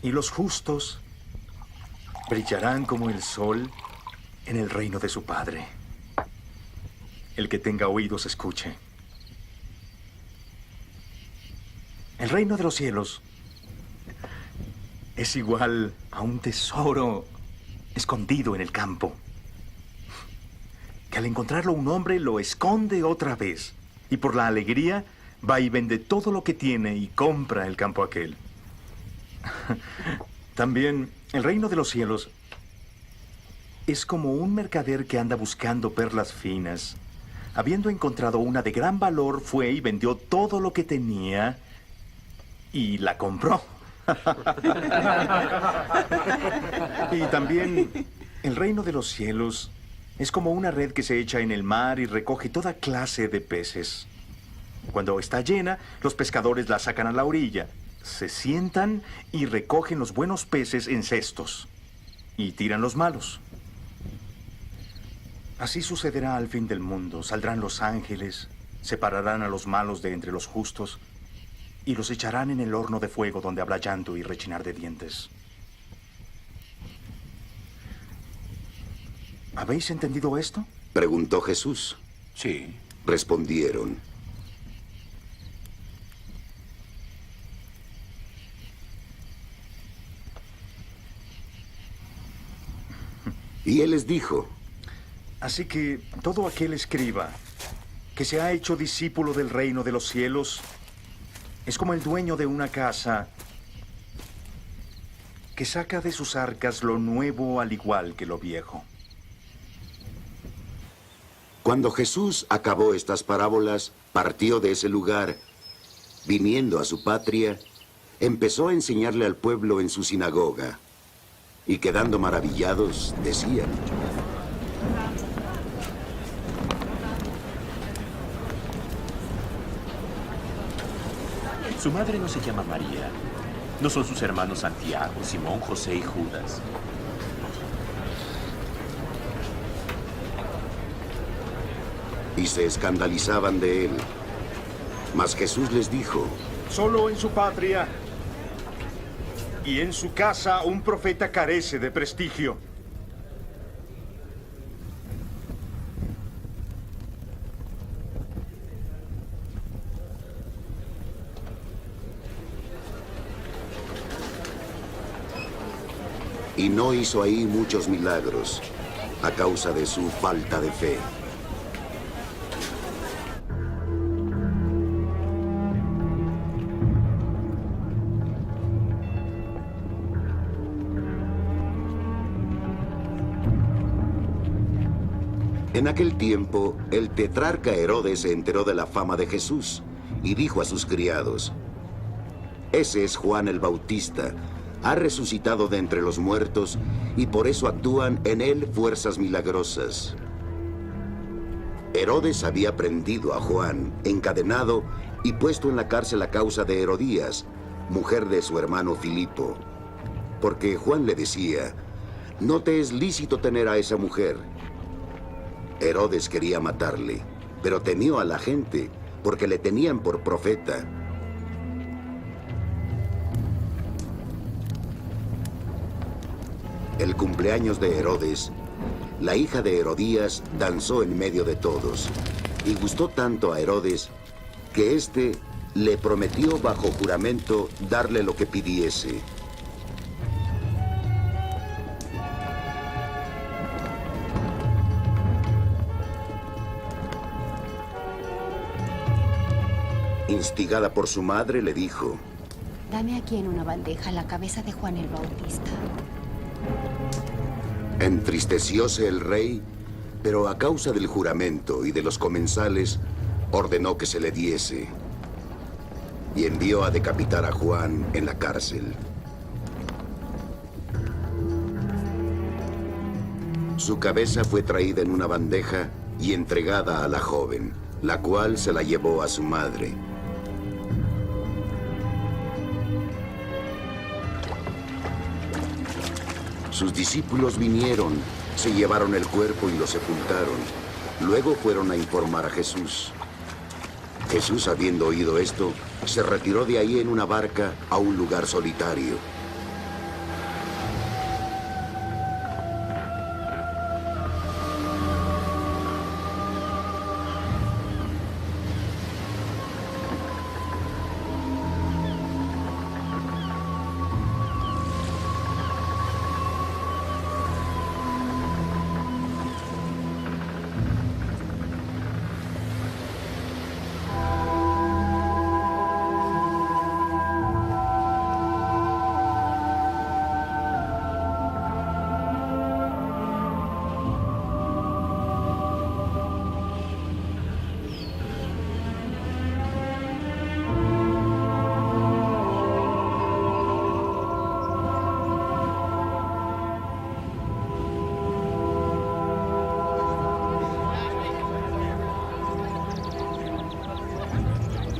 Y los justos brillarán como el sol en el reino de su Padre. El que tenga oídos escuche. El reino de los cielos es igual a un tesoro escondido en el campo, que al encontrarlo un hombre lo esconde otra vez, y por la alegría va y vende todo lo que tiene y compra el campo aquel. También el reino de los cielos es como un mercader que anda buscando perlas finas. Habiendo encontrado una de gran valor, fue y vendió todo lo que tenía y la compró. Y también el reino de los cielos es como una red que se echa en el mar y recoge toda clase de peces. Cuando está llena, los pescadores la sacan a la orilla, se sientan y recogen los buenos peces en cestos y tiran los malos. Así sucederá al fin del mundo. Saldrán los ángeles, separarán a los malos de entre los justos y los echarán en el horno de fuego donde habrá llanto y rechinar de dientes. ¿Habéis entendido esto? Preguntó Jesús. Sí. Respondieron. Y él les dijo. Así que todo aquel escriba que se ha hecho discípulo del reino de los cielos es como el dueño de una casa que saca de sus arcas lo nuevo al igual que lo viejo. Cuando Jesús acabó estas parábolas, partió de ese lugar. Viniendo a su patria, empezó a enseñarle al pueblo en su sinagoga. Y quedando maravillados, decían: Su madre no se llama María. ¿No son sus hermanos Santiago, Simón, José y Judas? Y se escandalizaban de él. Mas Jesús les dijo: Solo en su patria y en su casa un profeta carece de prestigio. Y no hizo ahí muchos milagros a causa de su falta de fe. En aquel tiempo, el tetrarca Herodes se enteró de la fama de Jesús y dijo a sus criados: Ese es Juan el Bautista. Ha resucitado de entre los muertos y por eso actúan en él fuerzas milagrosas. Herodes había prendido a Juan, encadenado y puesto en la cárcel a causa de Herodías, mujer de su hermano Filipo. Porque Juan le decía: No te es lícito tener a esa mujer. Herodes quería matarle, pero temió a la gente porque le tenían por profeta. El cumpleaños de Herodes, la hija de Herodías danzó en medio de todos, y gustó tanto a Herodes que éste le prometió bajo juramento darle lo que pidiese. Instigada por su madre, le dijo: Dame aquí en una bandeja la cabeza de Juan el Bautista. Entristecióse el rey, pero a causa del juramento y de los comensales, ordenó que se le diese. Y envió a decapitar a Juan en la cárcel. Su cabeza fue traída en una bandeja y entregada a la joven, la cual se la llevó a su madre. Sus discípulos vinieron, se llevaron el cuerpo y lo sepultaron. Luego fueron a informar a Jesús. Jesús, habiendo oído esto, se retiró de ahí en una barca a un lugar solitario.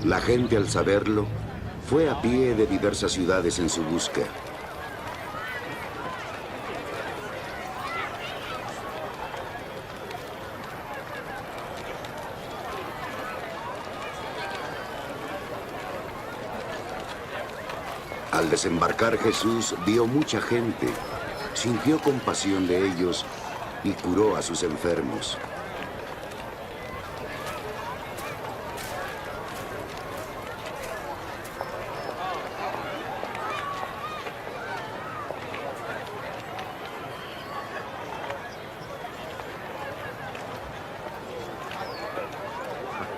La gente, al saberlo, fue a pie de diversas ciudades en su busca. Al desembarcar Jesús vio mucha gente, sintió compasión de ellos y curó a sus enfermos.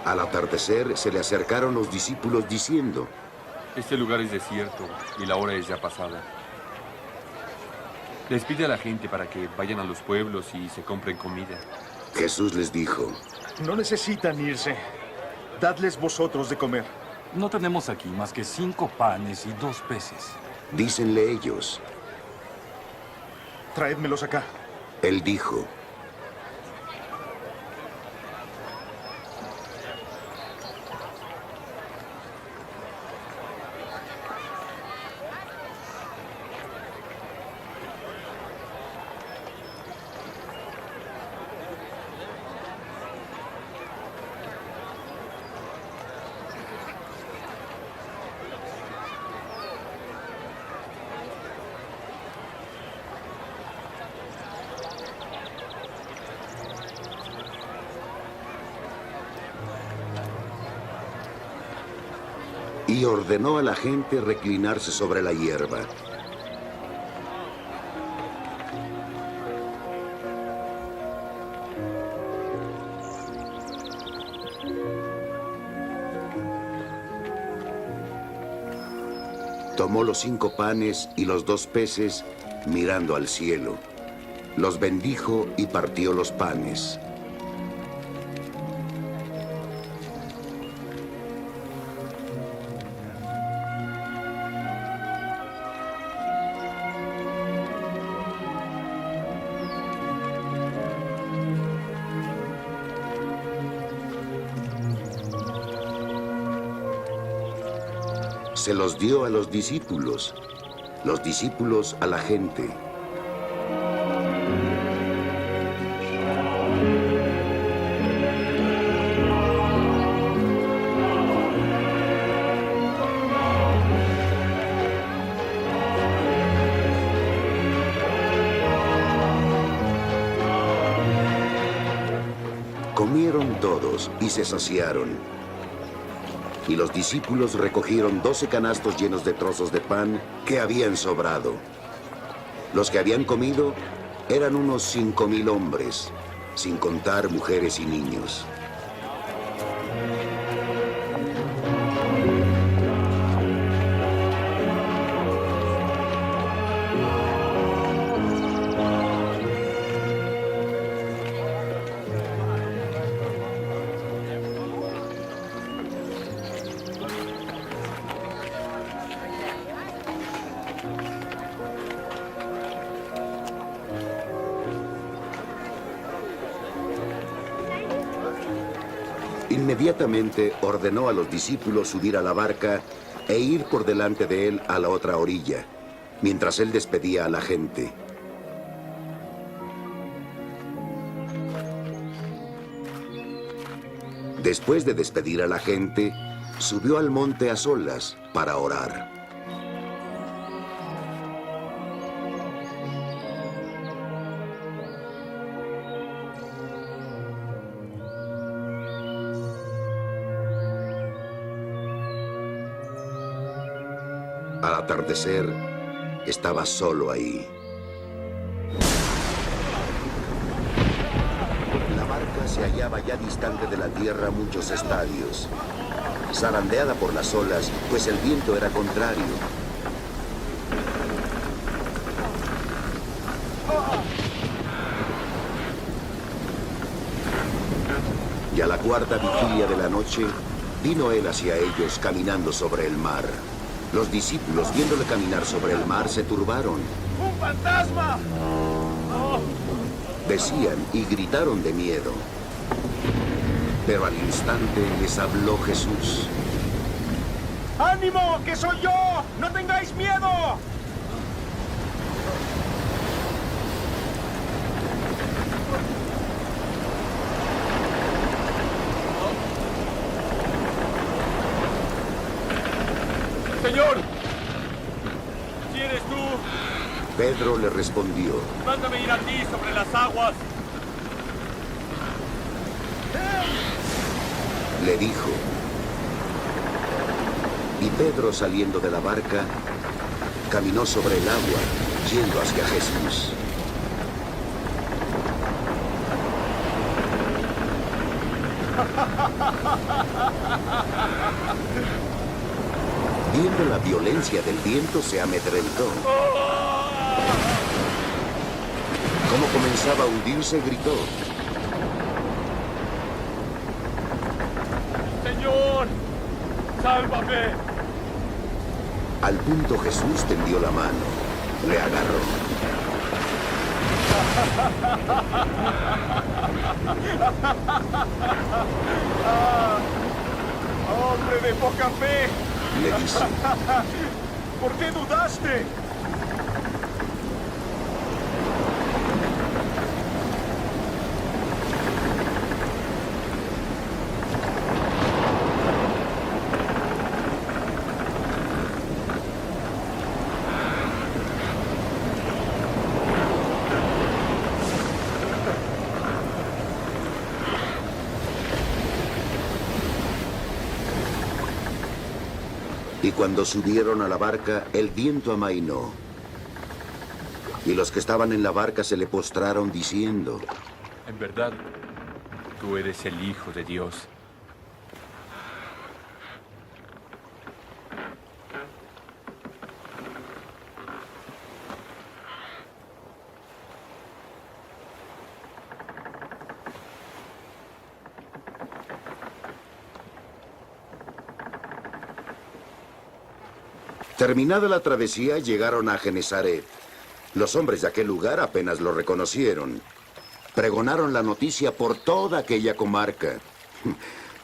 Al atardecer se le acercaron los discípulos diciendo: Este lugar es desierto y la hora es ya pasada. Les pide a la gente para que vayan a los pueblos y se compren comida. Jesús les dijo: No necesitan irse. Dadles vosotros de comer. No tenemos aquí más que 5 panes y 2 peces. Dícenle ellos. Traédmelos acá. Él dijo: y ordenó a la gente reclinarse sobre la hierba. Tomó los 5 panes y los 2 peces, mirando al cielo. Los bendijo y partió los panes. Se los dio a los discípulos a la gente. Comieron todos y se saciaron. Y los discípulos recogieron 12 canastos llenos de trozos de pan que habían sobrado. Los que habían comido eran unos 5,000 hombres, sin contar mujeres y niños. Inmediatamente ordenó a los discípulos subir a la barca e ir por delante de él a la otra orilla, mientras él despedía a la gente. Después de despedir a la gente, subió al monte a solas para orar. Al atardecer, estaba solo ahí. La barca se hallaba ya distante de la tierra muchos estadios, zarandeada por las olas, pues el viento era contrario. Y a la 4ª vigilia de la noche, vino él hacia ellos caminando sobre el mar. Los discípulos, viéndole caminar sobre el mar, se turbaron. ¡Un fantasma! Decían y gritaron de miedo. Pero al instante les habló Jesús. ¡Ánimo, que soy yo! ¡No tengáis miedo! ¡Señor! ¿Quién eres tú? Pedro le respondió. Mándame ir a ti sobre las aguas. Le dijo. Y Pedro, saliendo de la barca, caminó sobre el agua, yendo hacia Jesús. Viendo la violencia del viento, se amedrentó. Como comenzaba a hundirse, gritó. ¡Señor! ¡Sálvame! Al punto Jesús tendió la mano, le agarró. ¡Hombre de poca fe! Le dice. ¿Por qué dudaste? Y cuando subieron a la barca, el viento amainó. Y los que estaban en la barca se le postraron diciendo. En verdad, tú eres el Hijo de Dios. Terminada la travesía, llegaron a Genesaret. Los hombres de aquel lugar apenas lo reconocieron. Pregonaron la noticia por toda aquella comarca.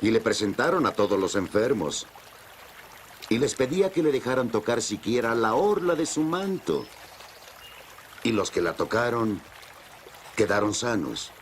Y le presentaron a todos los enfermos. Y les pedía que le dejaran tocar siquiera la orla de su manto. Y los que la tocaron quedaron sanos.